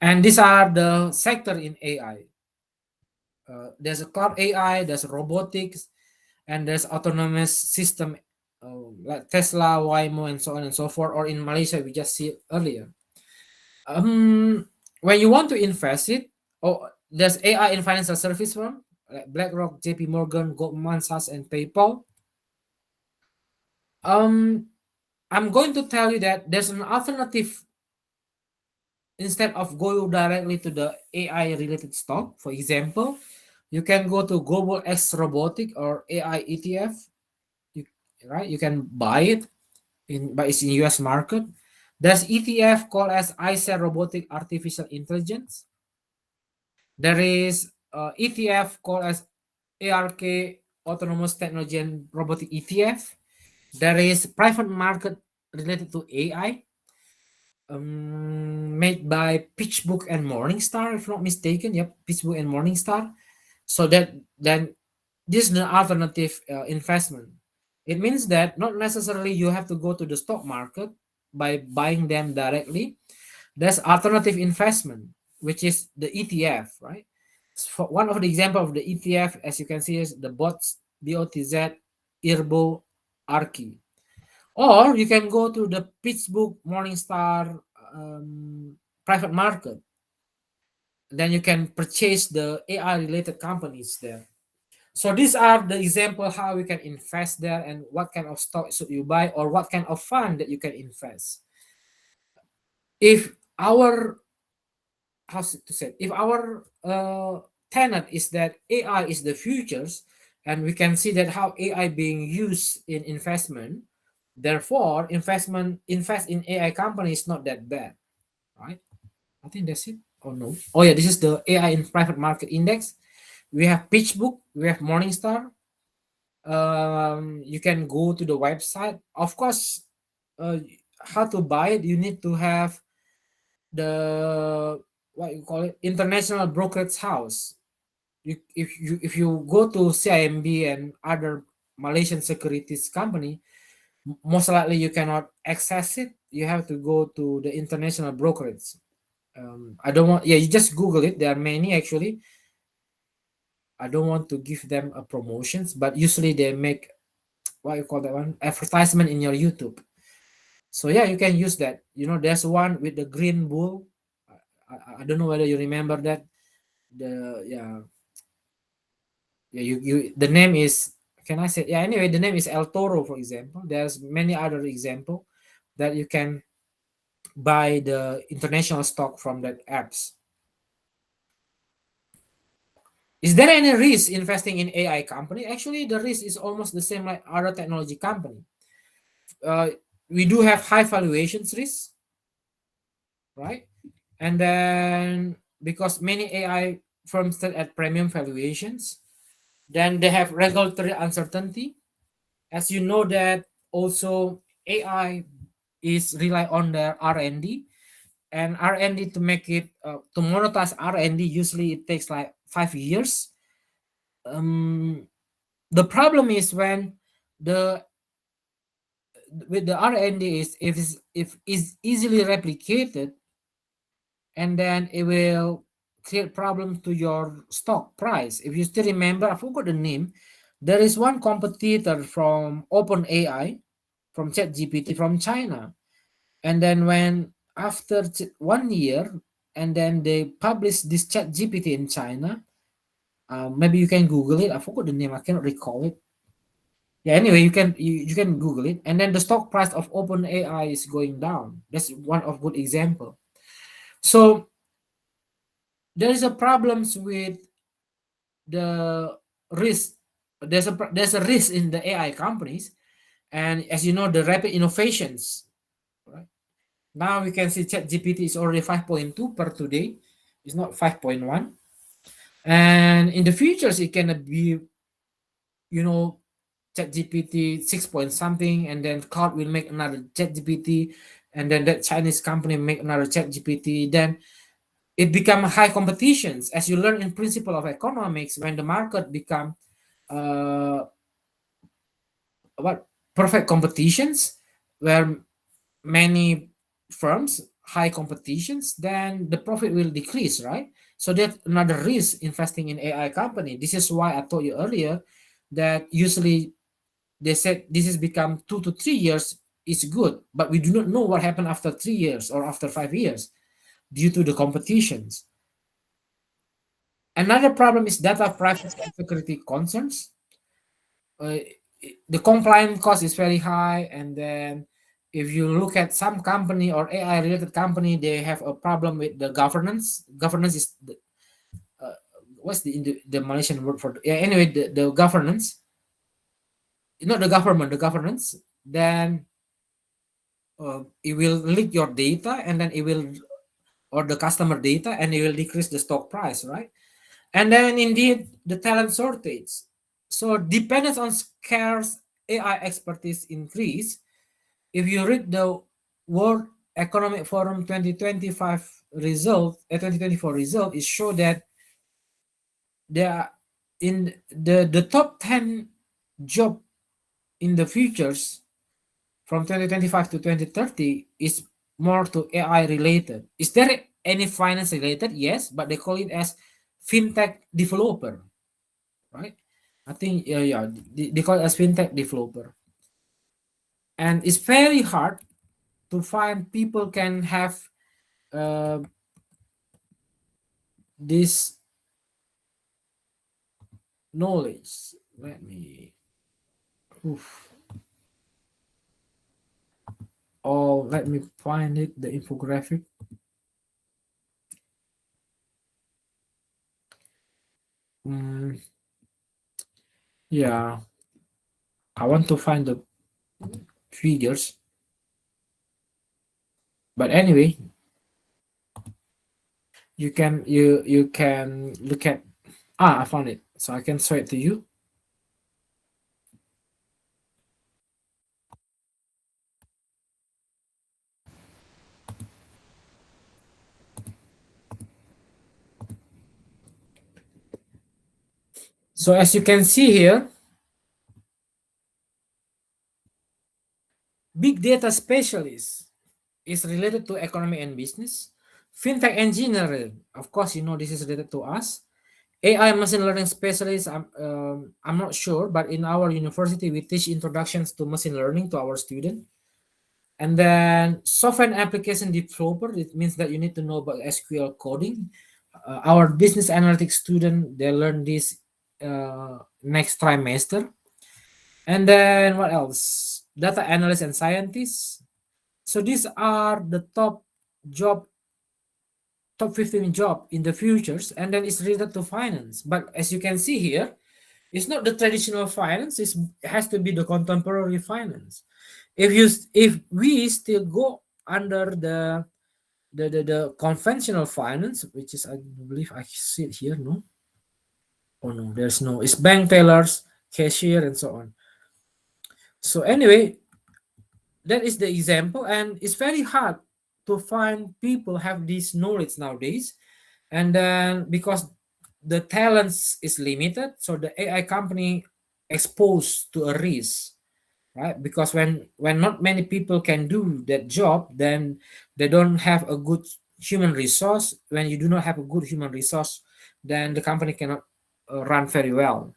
And these are the sector in AI. There's a cloud AI, there's robotics, and there's autonomous system like Tesla, Waymo, and so on and so forth. Or in Malaysia, we just see it earlier. When you want to invest it, oh, there's AI in financial service firm like BlackRock, JP Morgan, Goldman Sachs, and PayPal. Um, I'm going to tell you that there's an alternative. Instead of going directly to the AI related stock, for example, you can go to Global X Robotic or AI ETF. You, right, you can buy it but it's in US market. There's ETF called as ICER Robotic Artificial Intelligence. There is ETF called as ARK Autonomous Technology and Robotic ETF. There is private market related to AI, made by PitchBook and Morningstar, if not mistaken. Yep, PitchBook and Morningstar. So that then this is the alternative investment. It means that not necessarily you have to go to the stock market by buying them directly. There's alternative investment, which is the ETF, right? So one of the example of the ETF, as you can see, is the BOTZ, BOTZ, IRBO, ARKI. Or you can go to the Pittsburgh Morningstar private market. Then you can purchase the AI related companies there. So these are the example how you can invest there and what kind of stock should you buy or what kind of fund that you can invest. If our how to say if our tenet is that AI is the futures, and we can see that how AI being used in investment, therefore invest in AI company is not that bad, right? I think that's it. Oh no. Oh yeah, this is the AI in private market index. We have PitchBook, we have Morningstar. You can go to the website. Of course, uh, how to buy it? You need to have the what you call it international brokerage house. If you go to CIMB and other Malaysian securities company, most likely you cannot access it. You have to go to the international brokerage. I don't want. Yeah, you just Google it. There are many actually. I don't want to give them a promotions, but usually they make what you call that one advertisement in your YouTube. So yeah, you can use that. There's one with the green bull. I don't know whether you remember that. The yeah yeah you the name is, can I say, yeah, anyway, the name is El Toro, for example. There's many other example that you can buy the international stock from that apps. Is there any risk investing in AI company? Actually, the risk is almost the same like other technology company. Uh, we do have high valuations risk, right? And then because many AI firms sell at premium valuations, then they have regulatory uncertainty. As you know that also AI is rely on their R&D, and R&D to make it to monetize R&D usually it takes like 5 years. The problem is when the with the R&D is if is easily replicated, and then it will create problem to your stock price. If you still remember, I forgot the name. There is one competitor from OpenAI, from ChatGPT from China, and then when after 1 year, and then they publish this ChatGPT in China. Maybe you can Google it. I forgot the name. I cannot recall it. Yeah, anyway, you can Google it, and then the stock price of OpenAI is going down. That's one of good example. So there is a problems with the risk. There's a risk in the AI companies, and as you know, the rapid innovations. Right now, we can see ChatGPT is already 5.2 per today. It's not 5.1, and in the futures, it can be, you know, ChatGPT 6 point something, and then Cloud will make another ChatGPT, and then that Chinese company make another ChatGPT. Then it become high competitions, as you learn in principle of economics. When the market become uh, what perfect competitions, where many firms high competitions, then the profit will decrease, right? So that's another risk investing in AI company. This is why I told you earlier that usually they said this has become 2 to 3 years is good, but we do not know what happened after 3 years or after 5 years due to the competitions. Another problem is data privacy and security concerns. uh, the compliance cost is very high, and then if you look at some company or AI related company, they have a problem with the governance is the, uh, what's the Malaysian word for, yeah, anyway, the governance, not the government, the governance. Then it will leak your data, and then it will, or the customer data, and it will decrease the stock price, right? And then indeed the talent shortage. So dependence on scarce AI expertise increase. If you read the World Economic Forum 2025 result, 2024 result, it show that there are in the top 10 job in the futures from 2025 to 2030 is more to AI related. Is there any finance related? Yes, but they call it as fintech developer, right? I think, yeah, they call it as fintech developer, and it's very hard to find people can have uh, this knowledge. Let me, oof. Oh, let me find it. The infographic. Mm, yeah, I want to find the figures, but anyway, you can look at. I found it, so I can show it to you. So as you can see here, big data specialist is related to economy and business. Fintech engineering, of course, you know this is related to us. AI machine learning specialist, I'm not sure, but in our university we teach introductions to machine learning to our student. And then software and application developer, it means that you need to know about SQL coding. Our business analytics student, they learn this next trimester. And then what else? Data analyst and scientists. So these are the job top 15 job in the futures, and then it's related to finance. But as you can see here, it's not the traditional finance, it has to be the contemporary finance. If we still go under the conventional finance, which is, I believe I see it here, no? Oh no, there's no, it's bank tellers, cashier, and so on. So anyway, that is the example, and it's very hard to find people have this knowledge nowadays. And then because the talents is limited, so the AI company exposed to a risk, right? Because when not many people can do that job, then they don't have a good human resource. When you do not have a good human resource, then the company cannot run very well.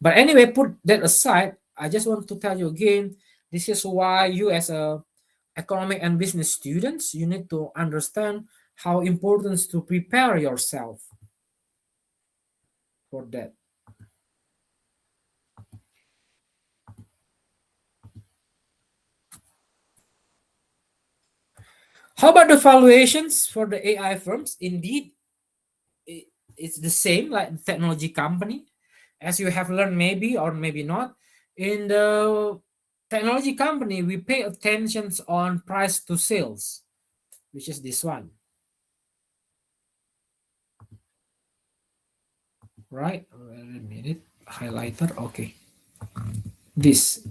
But anyway, put that aside, I just want to tell you again, this is why you as a economic and business students, you need to understand how important to prepare yourself for that. How about the valuations for the AI firms? Indeed, it's the same like the technology company, as you have learned maybe or maybe not. In the technology company, we pay attention on price to sales, which is this one, right? Wait a minute, highlighter. Okay, this.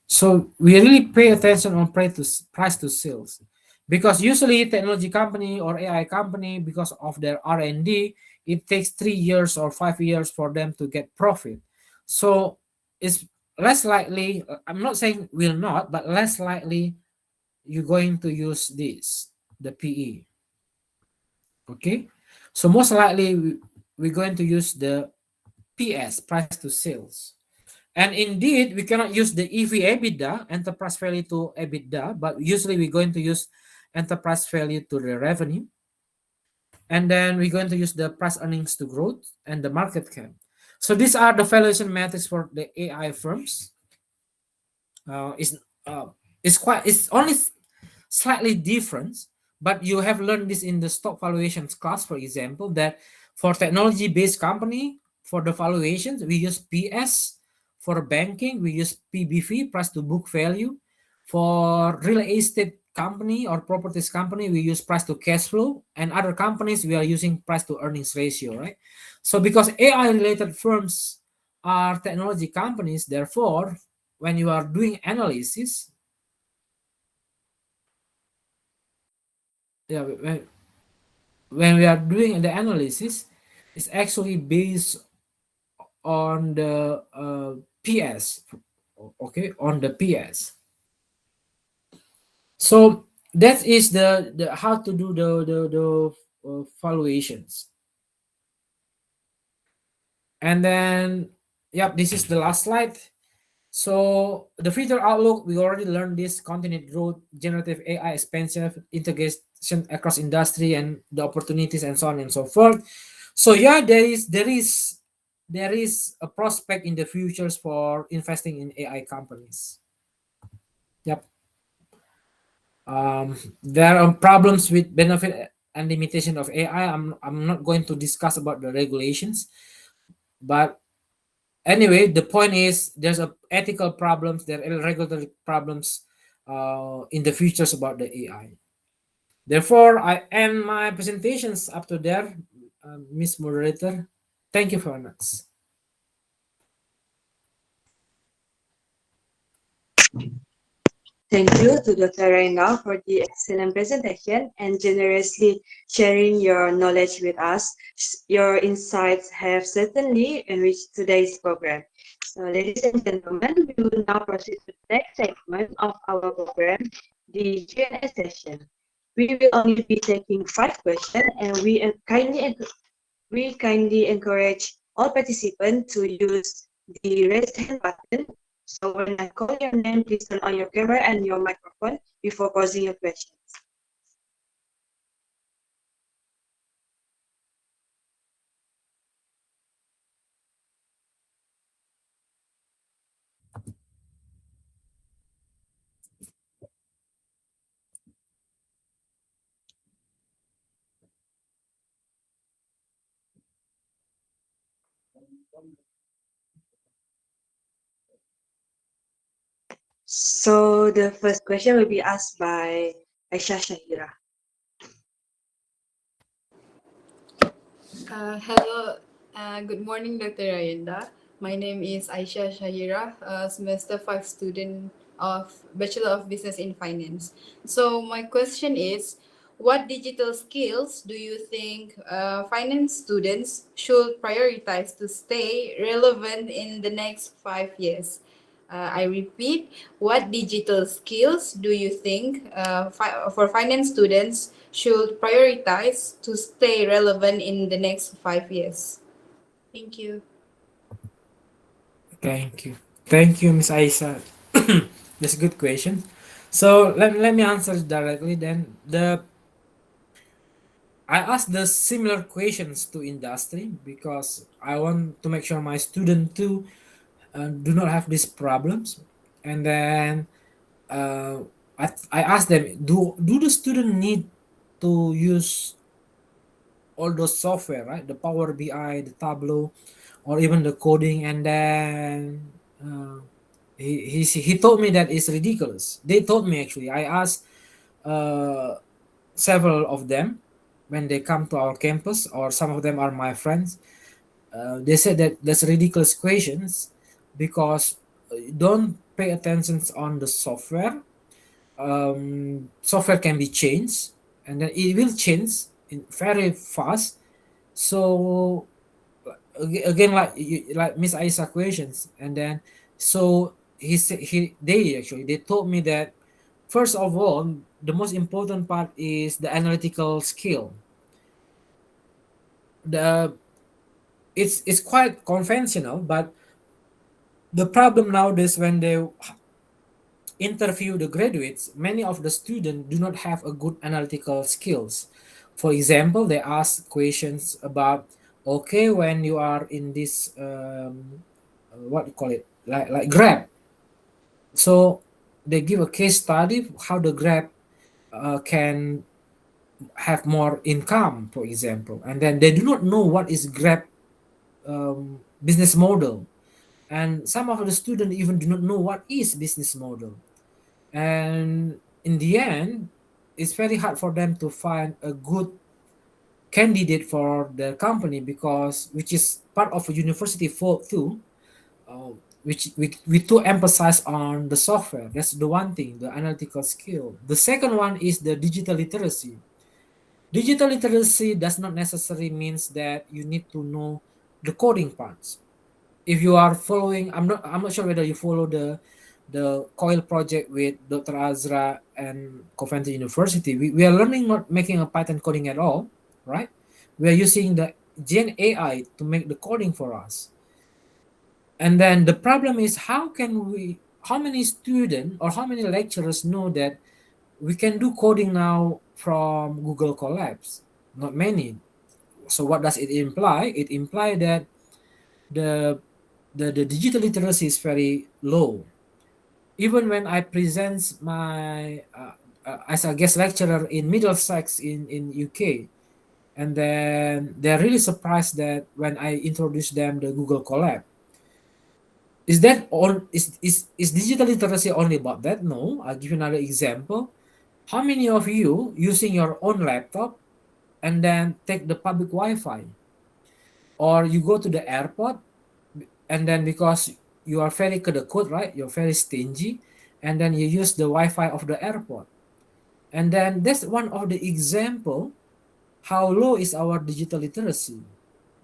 So we really pay attention on price to sales, because usually technology company or AI company, because of their R&D, it takes 3 years or 5 years for them to get profit. So it's less likely. I'm not saying will not, but less likely you're going to use this, the PE. Okay, so most likely we're going to use the PS, price to sales. And indeed, we cannot use the EV EBITDA, enterprise value to EBITDA, but usually we're going to use enterprise value to the revenue. And then we're going to use the price earnings to growth and the market cap. So these are the valuation metrics for the AI firms. Uh, it's, uh, it's only slightly different, but you have learned this in the stock valuations class, for example, that for technology based company, for the valuations we use PS. For banking we use PBV, price to book value. For real estate company or properties company we use price to cash flow, and other companies we are using price to earnings ratio, right? So because AI related firms are technology companies, therefore when you are doing analysis, yeah, when we are doing the analysis, it's actually based on the PS, okay, on the PS. So that is the how to do the valuations. And then, yep, this is the last slide. So the future outlook, we already learned this: continued growth, generative AI expansion, integration across industry, and the opportunities, and so on and so forth. So yeah, there is a prospect in the futures for investing in AI companies. Yep. There are problems with benefit and limitation of AI. I'm not going to discuss about the regulations, but anyway, the point is there's a ethical problems, there are regulatory problems in the futures about the AI. Therefore, I end my presentations up to there, Miss Moderator. Thank you very much. Thank you to Dr. Raina for the excellent presentation and generously sharing your knowledge with us. Your insights have certainly enriched today's program. So, ladies and gentlemen, we will now proceed to the next segment of our program, the Q&A session. We will only be taking 5 questions, and we kindly encourage all participants to use the raise hand button. So when I call your name, please turn on your camera and your microphone before posing your questions. So the first question will be asked by Aisha Shahira. Hello, good morning, Dr. Ayanda. My name is Aisha Shahira, semester 5 student of Bachelor of Business in Finance. So my question is, what digital skills do you think finance students should prioritize to stay relevant in the next 5 years? I repeat, what digital skills do you think for finance students should prioritize to stay relevant in the next 5 years? Thank you. Thank you. Thank you, Miss Aisa. That's a good question. So let me answer directly then. I asked the similar questions to industry because I want to make sure my student too do not have these problems. And then uh, I asked them, do the student need to use all those software, right? The Power BI, the Tableau, or even the coding, and then uh, he told me that it's ridiculous. They told me actually. I asked uh, several of them when they come to our campus, or some of them are my friends. They said that that's ridiculous questions because don't pay attention on the software. Software can be changed, and then it will change in very fast. So again, like Miss Aisa questions, and then so they actually they told me that first of all, the most important part is the analytical skill. The it's quite conventional, but the problem nowadays when they interview the graduates, many of the students do not have a good analytical skills. For example, they ask questions about, okay, when you are in this what you call it, like Grab. So they give a case study how the Grab can have more income, for example, and then they do not know what is Grab business model, and some of the students even do not know what is business model. And in the end, it's very hard for them to find a good candidate for their company, because which is part of a university fault too, uh, which we too emphasize on the software. That's the one thing, the analytical skill. The second one is the digital literacy. Digital literacy does not necessarily means that you need to know the coding parts. If you are following, I'm not sure whether you follow the coil project with Dr. Azra and Coventry University. We are learning, not making a Python coding at all, right? We are using the Gen AI to make the coding for us. And then the problem is, how many students or how many lecturers know that we can do coding now from Google Colabs? Not many. So what does it imply? It implies that the the digital literacy is very low. Even when I present my as a guest lecturer in Middlesex in UK, and then they're really surprised that when I introduce them the Google Colab. Is that all? Is digital literacy only about that? No. I'll give you another example. How many of you using your own laptop and then take the public Wi-Fi, or you go to the airport and then because you are very kedekut, right? You're very stingy, and then you use the Wi-Fi of the airport, and then that's one of the example how low is our digital literacy,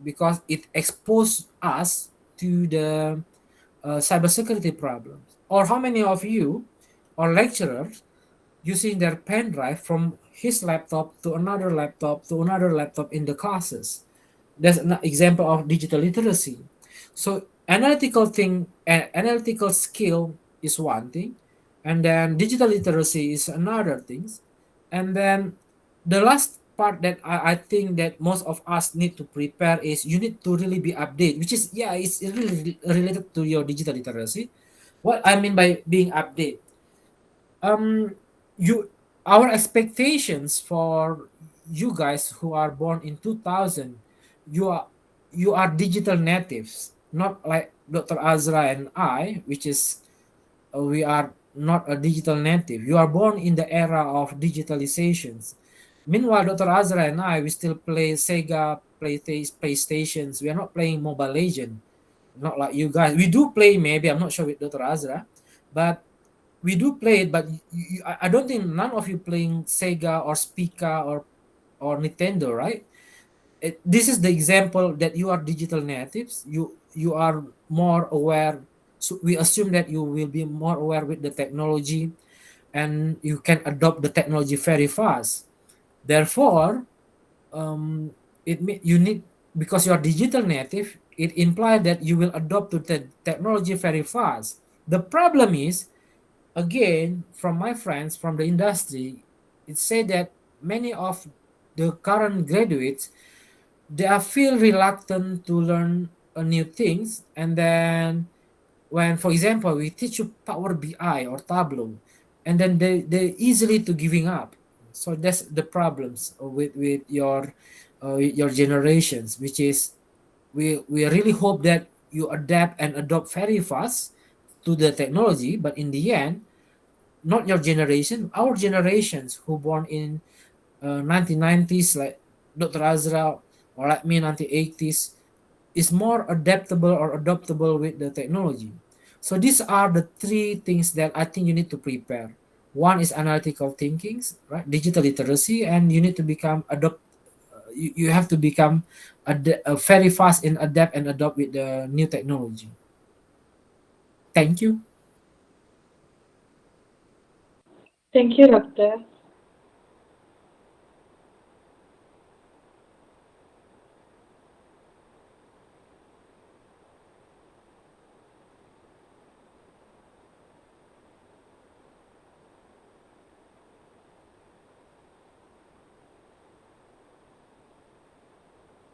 because it exposes us to the cybersecurity problems. Or how many of you are lecturers using their pen drive from his laptop to another laptop to another laptop in the classes? That's an example of digital literacy. So analytical skill is one thing, and then digital literacy is another things, and then the last part that I think that most of us need to prepare is you need to really be updated, which is, yeah, it's really related to your digital literacy. What I mean by being updated, um you our expectations for you guys who are born in 2000, you are you are digital natives, not like Dr. Azra and I, which is we are not a digital native. You are born in the era of digitalizations. Meanwhile, Dr. Azra and I, we still play Sega playstations. We are not playing Mobile Legend, not like you guys. We do play, maybe, I'm not sure with Dr. Azra, but we do play it. But I don't think none of you playing Sega or Spica or Nintendo, right? This is the example that you are digital natives. You are more aware. So we assume that you will be more aware with the technology, and you can adopt the technology very fast. Therefore, um, you need, because you are digital native, it implies that you will adopt to the technology very fast. The problem is, again, from my friends from the industry, it said that many of the current graduates, they are feel reluctant to learn new things, and then when, for example, we teach you Power BI or Tableau, and then they easily to giving up. So that's the problems with your generations, which is we really hope that you adapt and adopt very fast to the technology, but in the end, not your generation, our generations who born in 1990s, like Dr. Azra, or like me, 1980s, is more adaptable or adaptable with the technology. So these are the three things that I think you need to prepare. One is analytical thinking, right? Digital literacy, and you need to become adopt. You have to become very fast in adapt and adopt with the new technology. Thank you. Thank you, Doctor.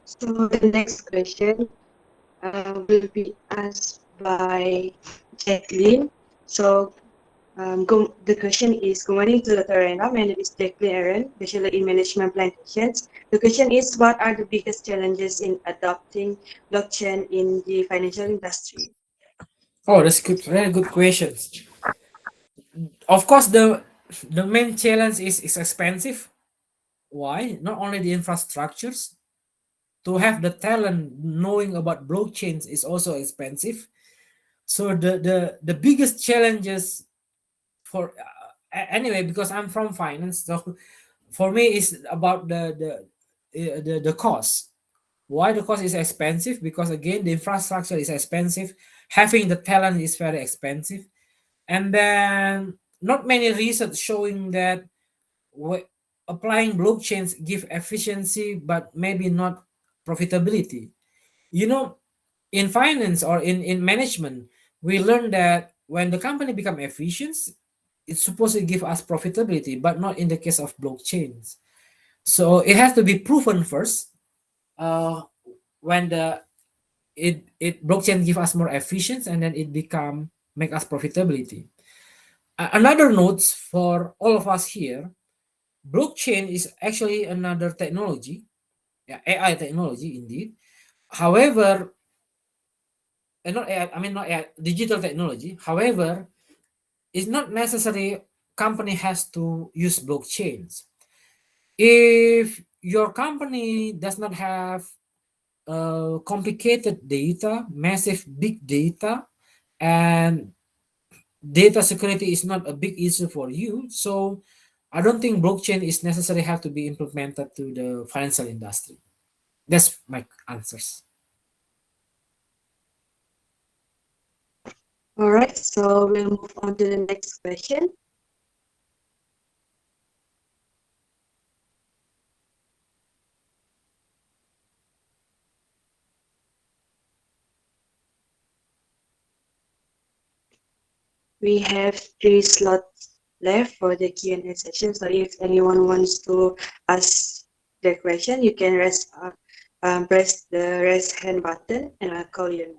So the next question will be asked by Jacqueline. So the question is, good morning to Dr. Rena. My name is Jacqueline Aaron, Bachelor in Management Plantations. The question is, what are the biggest challenges in adopting blockchain in the financial industry? Oh, that's good. Very good questions. Of course, the main challenge is expensive. Why? Not only the infrastructures, to have the talent knowing about blockchains is also expensive. So the biggest challenges for anyway, because I'm from finance, so for me is about the cost. Why the cost is expensive? Because again, the infrastructure is expensive. Having the talent is very expensive, and then not many research showing that applying blockchains give efficiency, but maybe not profitability. You know, in finance or in management, we learn that when the company become efficient, it's supposed to give us profitability, but not in the case of blockchains. So it has to be proven first. When the it blockchain give us more efficiency, and then it become make us profitability. Another notes for all of us here, blockchain is actually another technology, yeah, AI technology indeed. However, not AI, I mean not AI, digital technology. However, it's not necessary company has to use blockchains. If your company does not have complicated data, massive big data, and data security is not a big issue for you, so I don't think blockchain is necessarily have to be implemented to the financial industry. That's my answers. All right, so we'll move on to the next question. We have 3 slots left for the Q&A session. So if anyone wants to ask the question, you can press the raise hand button and I'll call your name.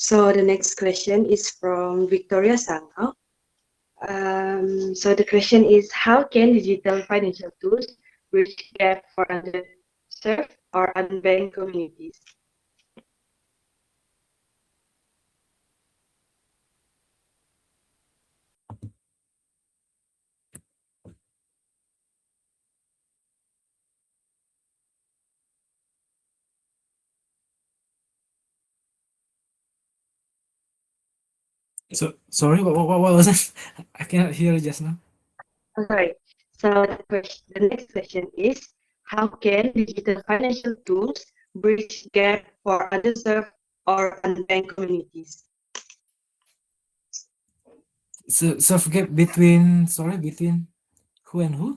So the next question is from Victoria Sangao. So the question is, how can digital financial tools bridge gap for underserved or unbanked communities? So sorry, what was it? I cannot hear just now. Oh, sorry. So the next question is, how can digital financial tools bridge gap for underserved or unbanked communities? So forget between, sorry, between who and who?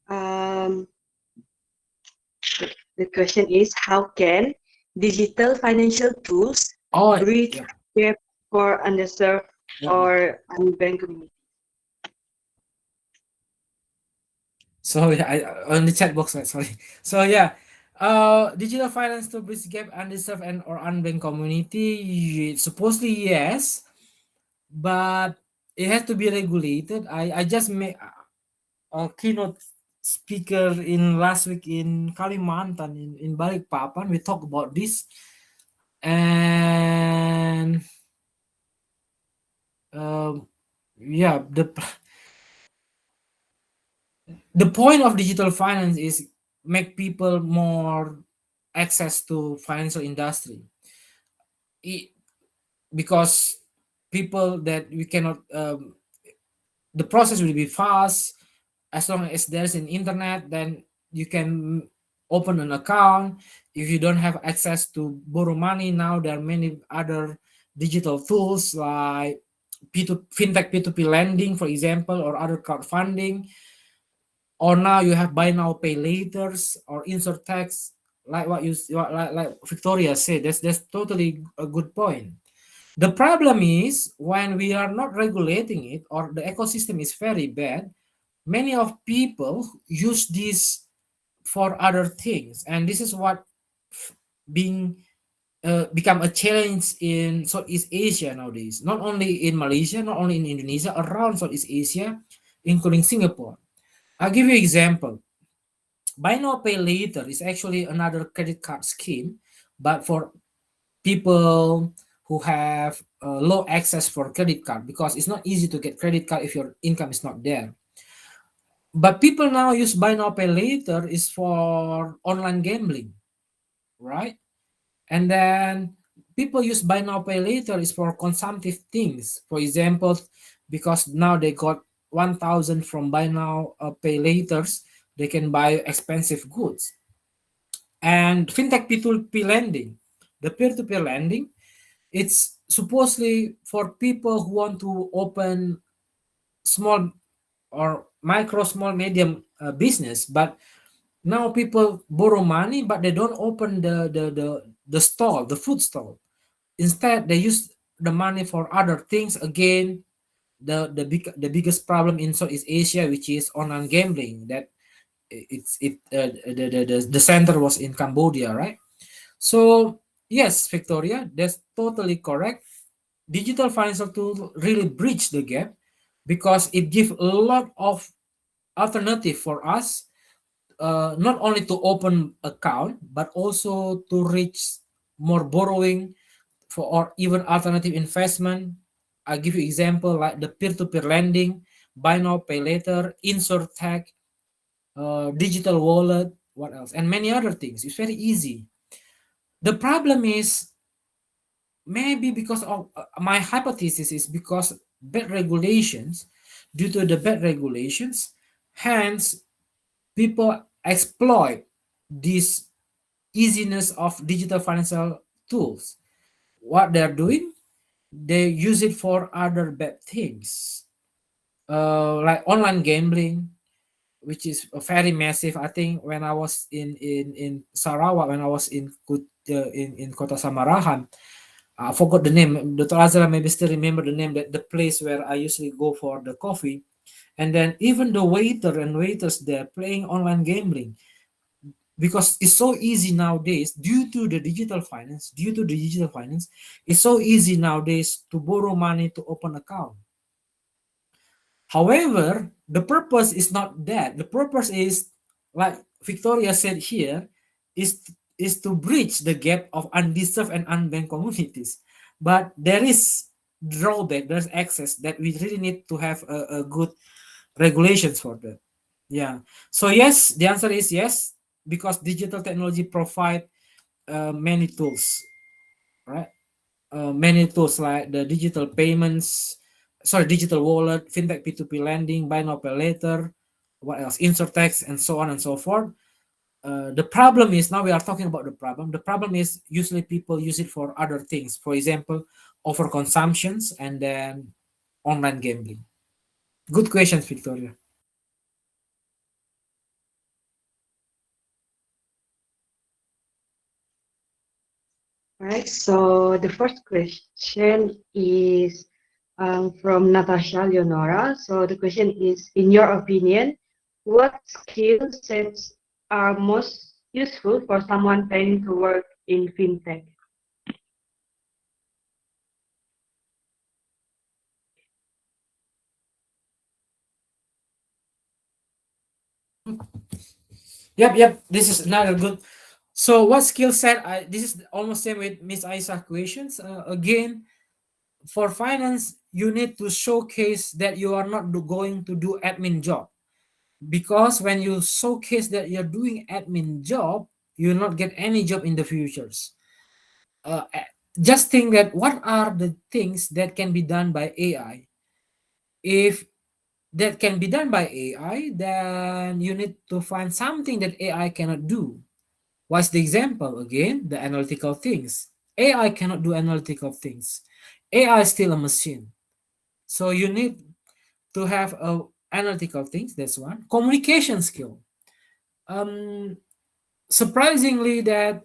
Um, the question is, how can digital financial tools Oh, bridge yeah, gap for underserved yeah, yeah. or unbanked communities? So yeah, on the chat box, right? Sorry. So yeah, digital finance to bridge gap underserved and or unbanked community. Supposedly yes, but it has to be regulated. I just made a keynote speaker in last week in Kalimantan in Balikpapan. We talked about this, and um, yeah, the point of digital finance is make people more access to financial industry. I- because people that we cannot the process will be fast. As long as there's an internet, then you can open an account. If you don't have access to borrow money, now there are many other digital tools like P2, fintech P2P lending, for example, or other crowdfunding. Or now you have buy now pay laters or insert tax, like what like Victoria said. That's totally a good point. The problem is when we are not regulating it or the ecosystem is very bad, many of people use this for other things, and this is what being become a challenge in Southeast Asia nowadays. Not only in Malaysia, not only in Indonesia, around Southeast Asia, including Singapore. I'll give you an example. Buy now pay later is actually another credit card scheme, but for people who have low access for credit card, because it's not easy to get credit card if your income is not there. But people now use buy now pay later is for online gambling, right? And then people use buy now pay later is for consumptive things. For example, because now they got 1,000 from buy now pay laters, they can buy expensive goods. And fintech P2P lending, the peer-to-peer lending, it's supposedly for people who want to open small or micro, small, medium business. But now people borrow money, but they don't open the stall, the food stall. Instead, they use the money for other things. Again, the biggest problem in Southeast Asia, which is online gambling. That it's it the center was in Cambodia, right? So yes, Victoria, that's totally correct. Digital financial tool really bridge the gap because it gives a lot of alternative for us, not only to open account but also to reach more borrowing for or even alternative investment. I give you example like the peer-to-peer lending, buy now pay later, insert tag, digital wallet, what else, and many other things. It's very easy. The problem is maybe because of my hypothesis is because bad regulations. Due to the bad regulations, hence people exploit this easiness of digital financial tools. What they're doing, they use it for other bad things, like online gambling, which is very massive. I think when I was in Sarawak, when I was in Kota Samarahan, I forgot the name. Dr. Azra maybe still remember the name, that the place where I usually go for the coffee. And then even the waiter and waiters there playing online gambling. because it's so easy nowadays due to the digital finance, it's so easy nowadays to borrow money to open account. However, the purpose is not that. The purpose is, like Victoria said here, is to bridge the gap of undeserved and unbanked communities. But there is drawback, there's access that we really need to have a good regulations for that. Yeah. So yes, the answer is yes, because digital technology provide many tools, right? Many tools like the digital payments, digital wallet, fintech P2P lending, buy now pay later, what else, insurtechs, and so on and so forth. The problem is, now we are talking about the problem. The problem is usually people use it for other things. For example, over consumptions and then online gambling. Good questions, Victoria. Right. So the first question is from Natasha Leonora. So the question is, in your opinion, what skill sets are most useful for someone planning to work in fintech? Yep. This is another good. So, what skill set? This is almost same with Miss Isa questions. Again, for finance, you need to showcase that you are not going to do admin job, because when you showcase that you're doing admin job, you will not get any job in the futures. Just think that what are the things that can be done by AI. If that can be done by AI, then you need to find something that AI cannot do. What's the example? Again, the analytical things. AI cannot do analytical things. AI is still a machine. So you need to have a analytical things. That's one. Communication skill. Um, Surprisingly, that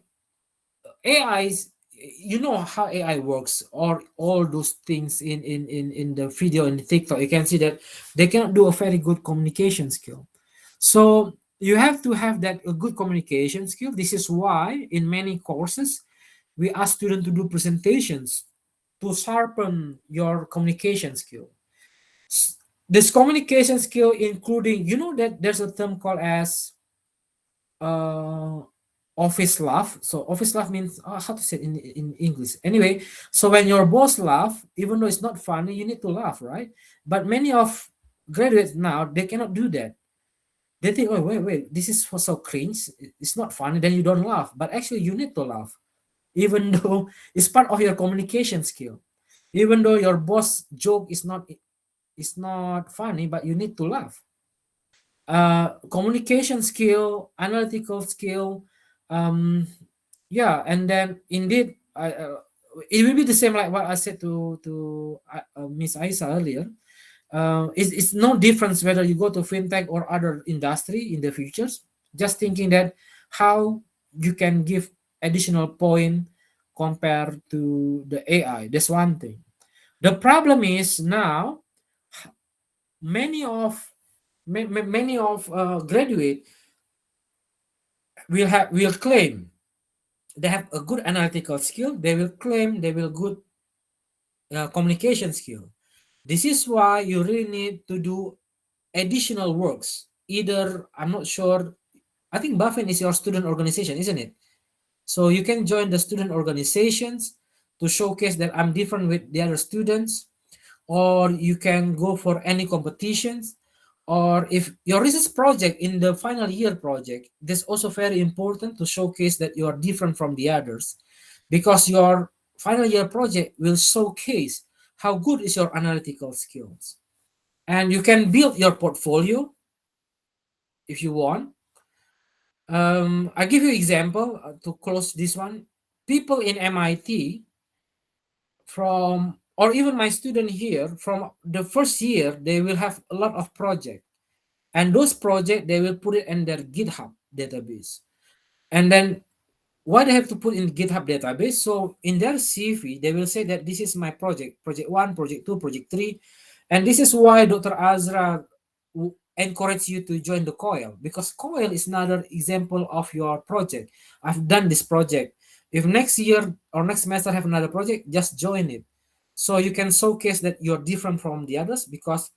AI is, you know how AI works, or all those things in the video in the TikTok. You can see that they cannot do a very good communication skill. So you have to have that a good communication skill. This is why in many courses we ask students to do presentations to sharpen your communication skill. This communication skill, including, you know, that there's a term called as uh office laugh. So office laugh means, how to say it in English. Anyway, so when your boss laugh, even though it's not funny, you need to laugh, right? But many of graduates now, they cannot do that. They think, oh, wait, this is for so cringe. It's not funny. Then you don't laugh. But actually, you need to laugh, even though it's part of your communication skill. Even though your boss joke is not funny, but you need to laugh. Communication skill, analytical skill, um, yeah, and then indeed, it will be the same like what I said to Miss Aisa earlier. It's no difference whether you go to fintech or other industry in the futures. Just thinking that how you can give additional point compared to the AI. That's one thing. The problem is now many of many of graduate will claim they have a good analytical skill. They will claim they will good communication skill. This is why you really need to do additional works. Either, I'm not sure, I think Buffin is your student organization, isn't it? So you can join the student organizations to showcase that I'm different with the other students, or you can go for any competitions, or if your research project in the final year project, this also very important to showcase that you are different from the others, because your final year project will showcase how good is your analytical skills. And you can build your portfolio if you want. I give you example to close this one. People in MIT, from, or even my student here, from the first year they will have a lot of project, and those project they will put it in their GitHub database. And then why they have to put in GitHub database? So in their CV they will say that this is my project, project 1, project 2, project 3. And this is why Dr. Azra encourage you to join the coil, because coil is another example of your project. I've done this project. If next year or next semester have another project, just join it. So you can showcase that you're different from the others, because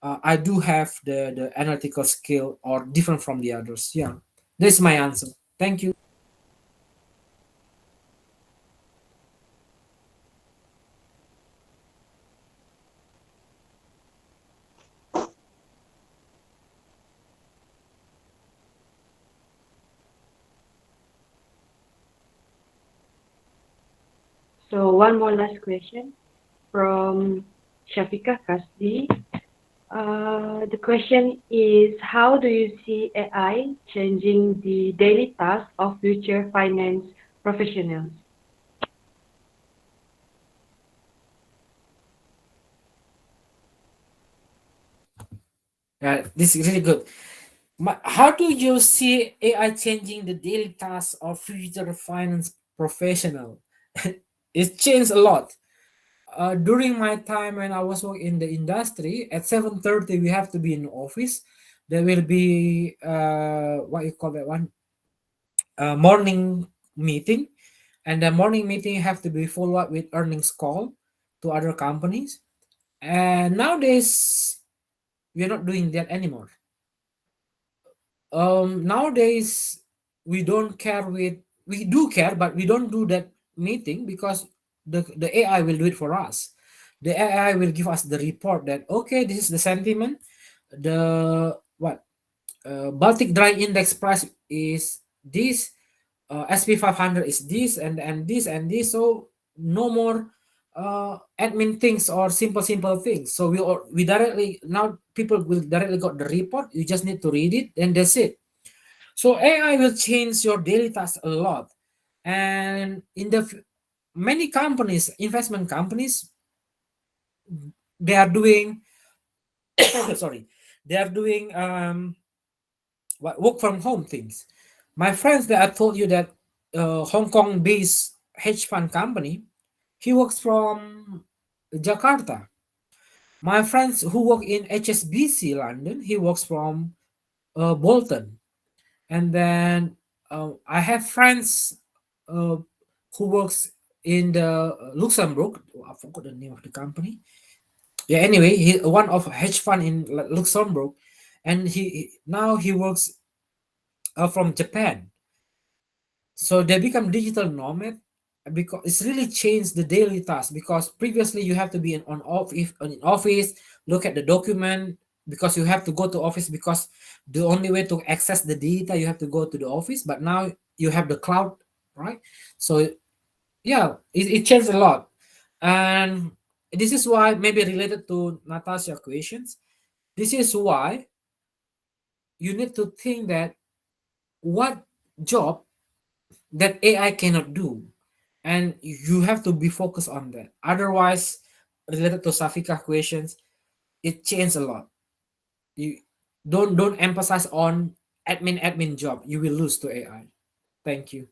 I do have the analytical skill or different from the others. Yeah, that's my answer. Thank you. So one more last question from Shafika Kasdi. The question is, how do you see AI changing the daily tasks of future finance professionals? This is really good. How do you see AI changing the daily tasks of future finance professional? It changed a lot. During my time when I was working in the industry, at 7:30 we have to be in the office. There will be what you call that one, morning meeting, and the morning meeting have to be followed up with earnings call to other companies. And nowadays we're not doing that anymore. Nowadays we don't care with we do care, but we don't do that meeting, because the AI will do it for us. The AI will give us the report that, okay, this is the sentiment, the what, Baltic dry index price is this, SP 500 is this, and this and this. So no more admin things or simple things. So we directly, now people will directly got the report. You just need to read it, and that's it. So AI will change your daily tasks a lot. And in the many companies, investment companies, they are doing sorry, they are doing what, work from home things. My friends that I told you that, Hong Kong based hedge fund company, he works from Jakarta. My friends who work in HSBC London, he works from Bolton. And then I have friends uh, who works in the Luxembourg. Oh, I forgot the name of the company. Yeah, anyway, he one of hedge fund in Luxembourg, and now he works from Japan. So they become digital nomad, because it's really changed the daily task. Because previously you have to be in office, look at the document, because you have to go to office, because the only way to access the data, you have to go to the office. But now you have the cloud, right? So yeah, it changed a lot. And this is why, maybe related to Natasha questions, this is why you need to think that what job that AI cannot do, and you have to be focused on that. Otherwise, related to Safika questions, it changed a lot. You don't emphasize on admin job. You will lose to AI. Thank you.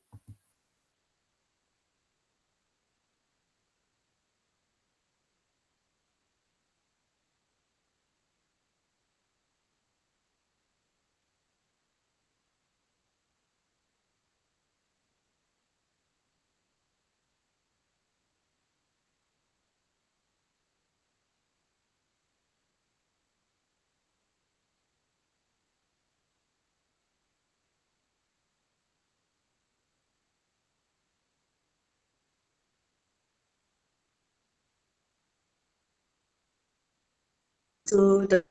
To the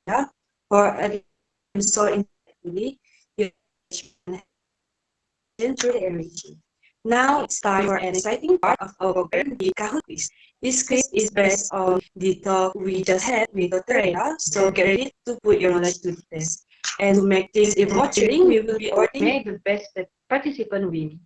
data for additional so insightfully, your engagement has through the energy. Now it's time for an exciting part of our program, the Kahoot quiz. This quiz is based on the talk we just had with Dr. Rena, so get ready to put your knowledge to the test. And to make things even more thrilling, we will be awarding the best participant win.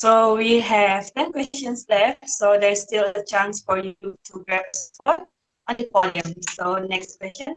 So we have 10 questions left, so there's still a chance for you to grab a spot. on the podium. So next question.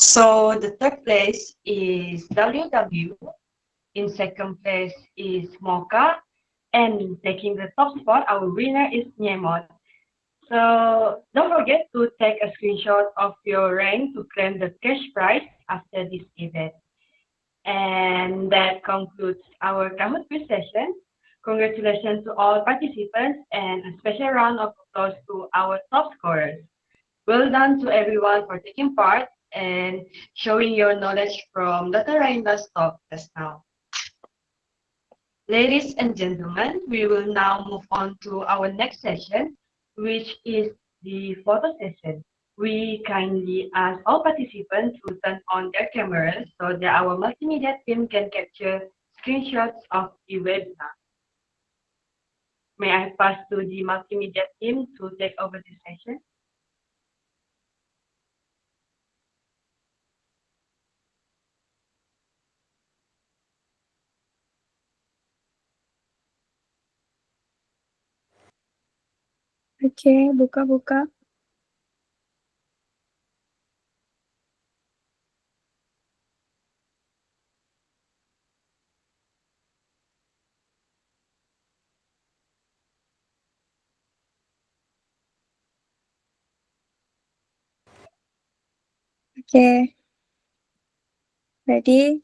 So the third place is WW. In second place is Mocha. And taking the top spot, our winner is Nyemon. So don't forget to take a screenshot of your rank to claim the cash prize after this event. And that concludes our Kahoot quiz session. Congratulations to all participants and a special round of applause to our top scorers. Well done to everyone for taking part and showing your knowledge from Dr. Rainda's talk just now. Ladies and gentlemen, we will now move on to our next session, which is the photo session. We kindly ask all participants to turn on their cameras so that our multimedia team can capture screenshots of the webinar. May I pass to the multimedia team to take over the session? Oke, buka-buka. Oke, ready?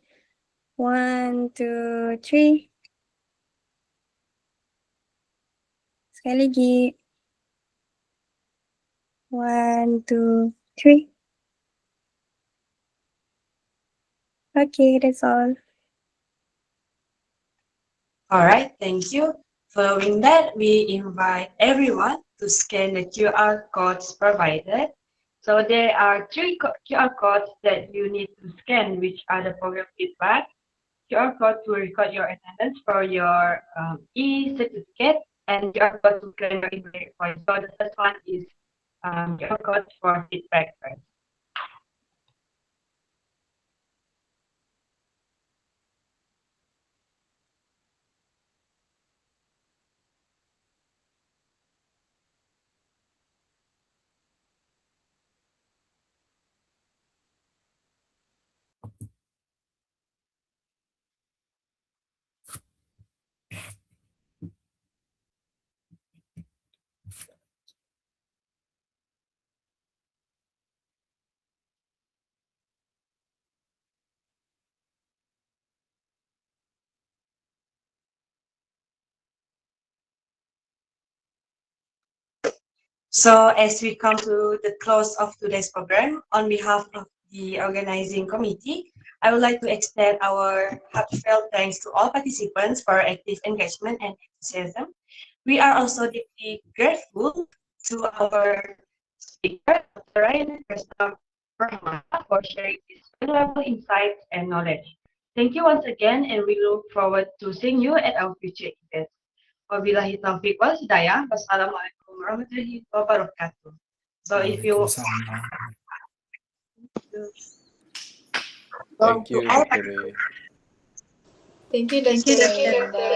One, two, three. Sekali lagi. One, two, three. Okay, that's all. All right, thank you. Following that, we invite everyone to scan the QR codes provided. So there are three QR codes that you need to scan, which are the program feedback, QR code to record your attendance for your e-certificate, and QR code to claim your e points. So the first one is QR code for feedback first. So as we come to the close of today's program, on behalf of the organizing committee, I would like to extend our heartfelt thanks to all participants for active engagement and enthusiasm. We are also deeply grateful to our speaker, Dr. Ryan Krishna Perhamata, for sharing his valuable insights and knowledge. Thank you once again, and we look forward to seeing you at our future events. Wabillahi taufiq wal hidayah. Wassalamualaikum warahmatullahi wabarakatuh. So if you Waalaikumsalam. want Thank to you, add, Dr. Ray. Thank you, Dr. Ayanda.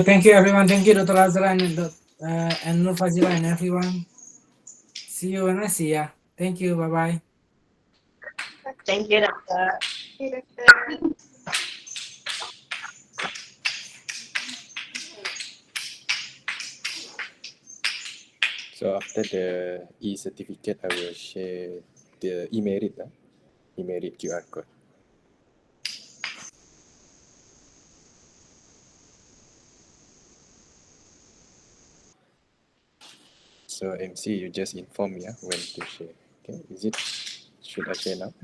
Thank you, everyone. Thank you, Dr. Azra and Nur Fazila and everyone. See you when I see ya. Thank you. Bye bye. thank you, Doctor. Okay, Doctor. So after the e-certificate, I will share the e-merit, e-merit QR code. So MC, you just inform me when to share. Okay, is it? Should I share now?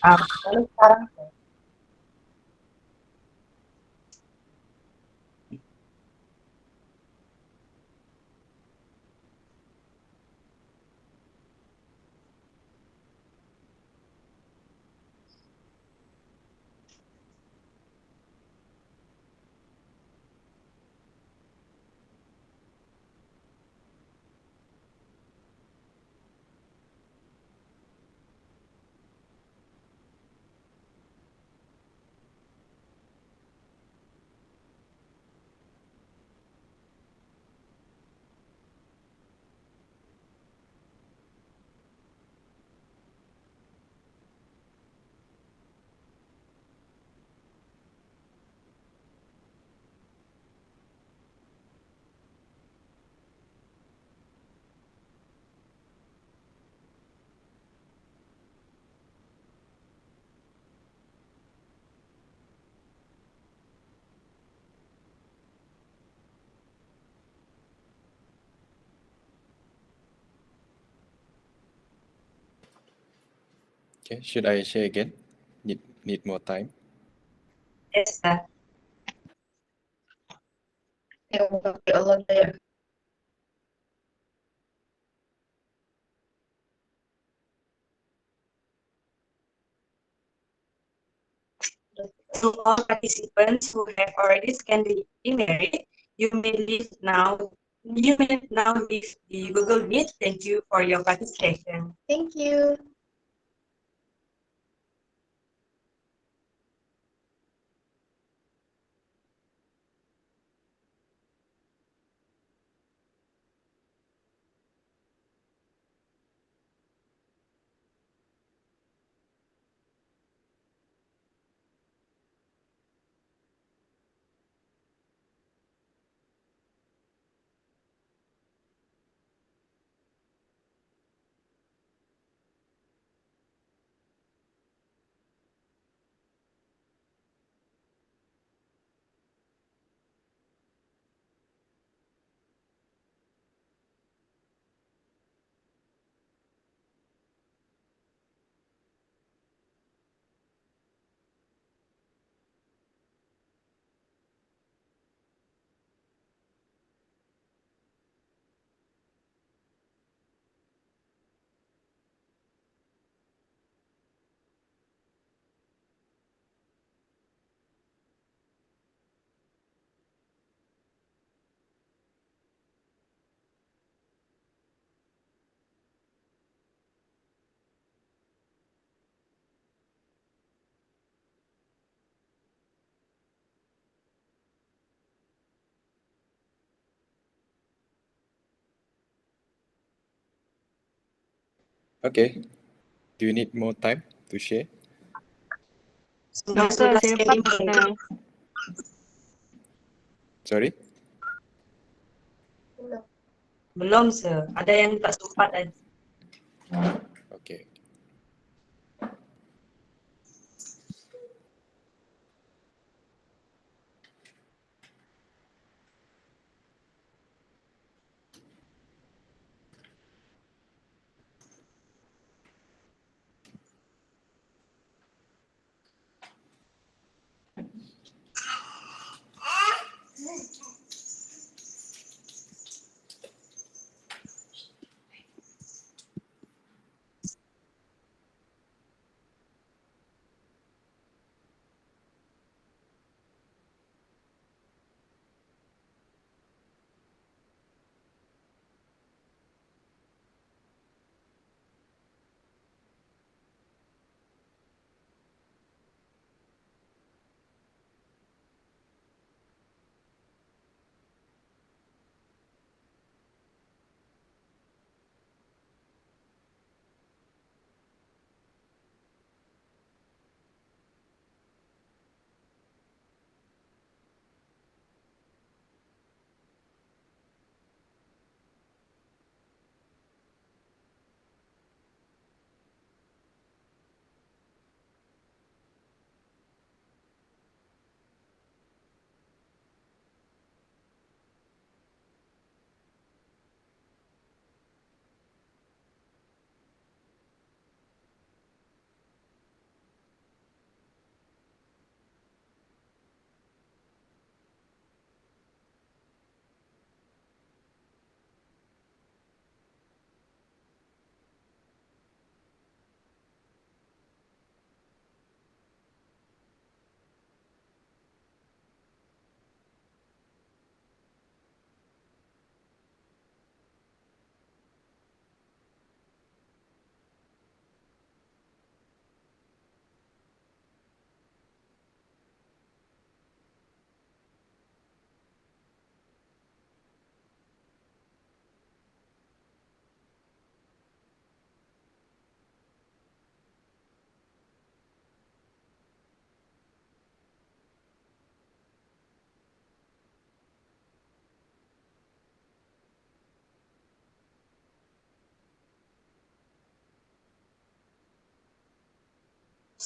Lalu sekarang Okay, should I share again? Need more time? Yes, sir. Ya, okay, Allah ya. To all participants who have already scanned the email, you may leave now. You may now leave the Google Meet. Thank you for your participation. Thank you. Okay. Do you need more time to share? Semua Dokter, sudah saya scan email. partner. Sorry? Belum, sir. Ada yang tak sempat aja. Okay.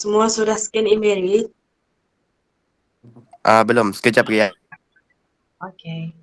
Semua sudah scan email. Belum, sekejap lagi ya. Okay.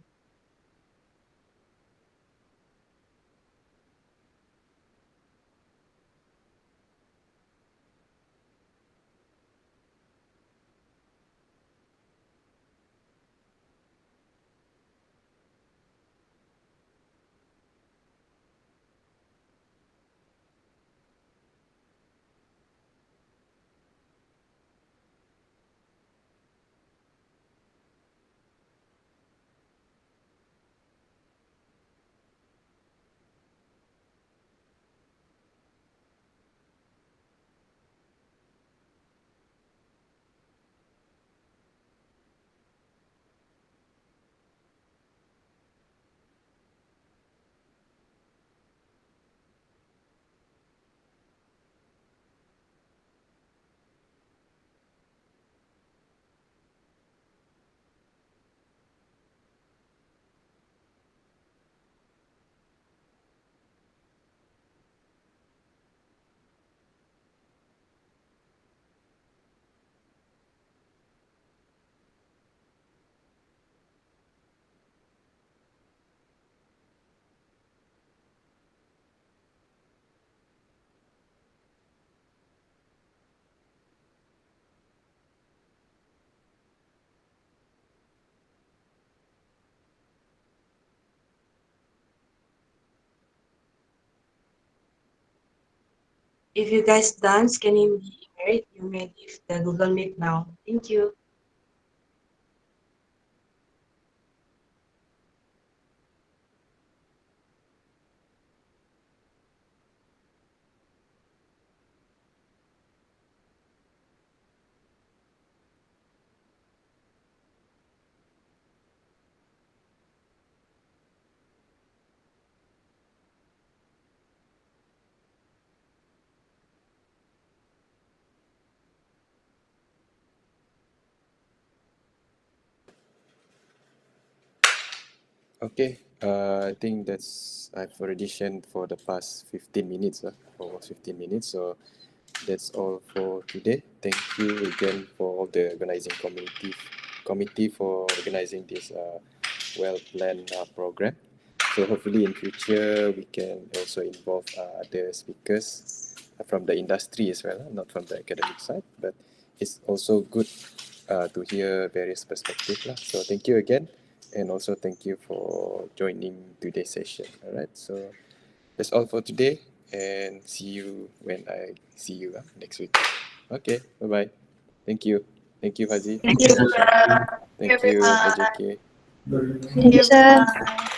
If you guys done scanning the email, you may leave the Google Meet now. Thank you. Okay, I think that's I've already shared for the past 15 minutes, almost 15 minutes. So that's all for today. Thank you again for all the organizing committee for organizing this well-planned program. So hopefully in future we can also involve other speakers from the industry as well, not from the academic side, but it's also good to hear various perspectives lah. So thank you again, and also thank you for joining today's session. All right, so that's all for today, and see you when I see you next week. Okay, bye bye. Thank you. Thank you, Fazi. Thank Thank you, you. Aisha. Thank you, Everyone. AJK. Thank you, sir. Everyone.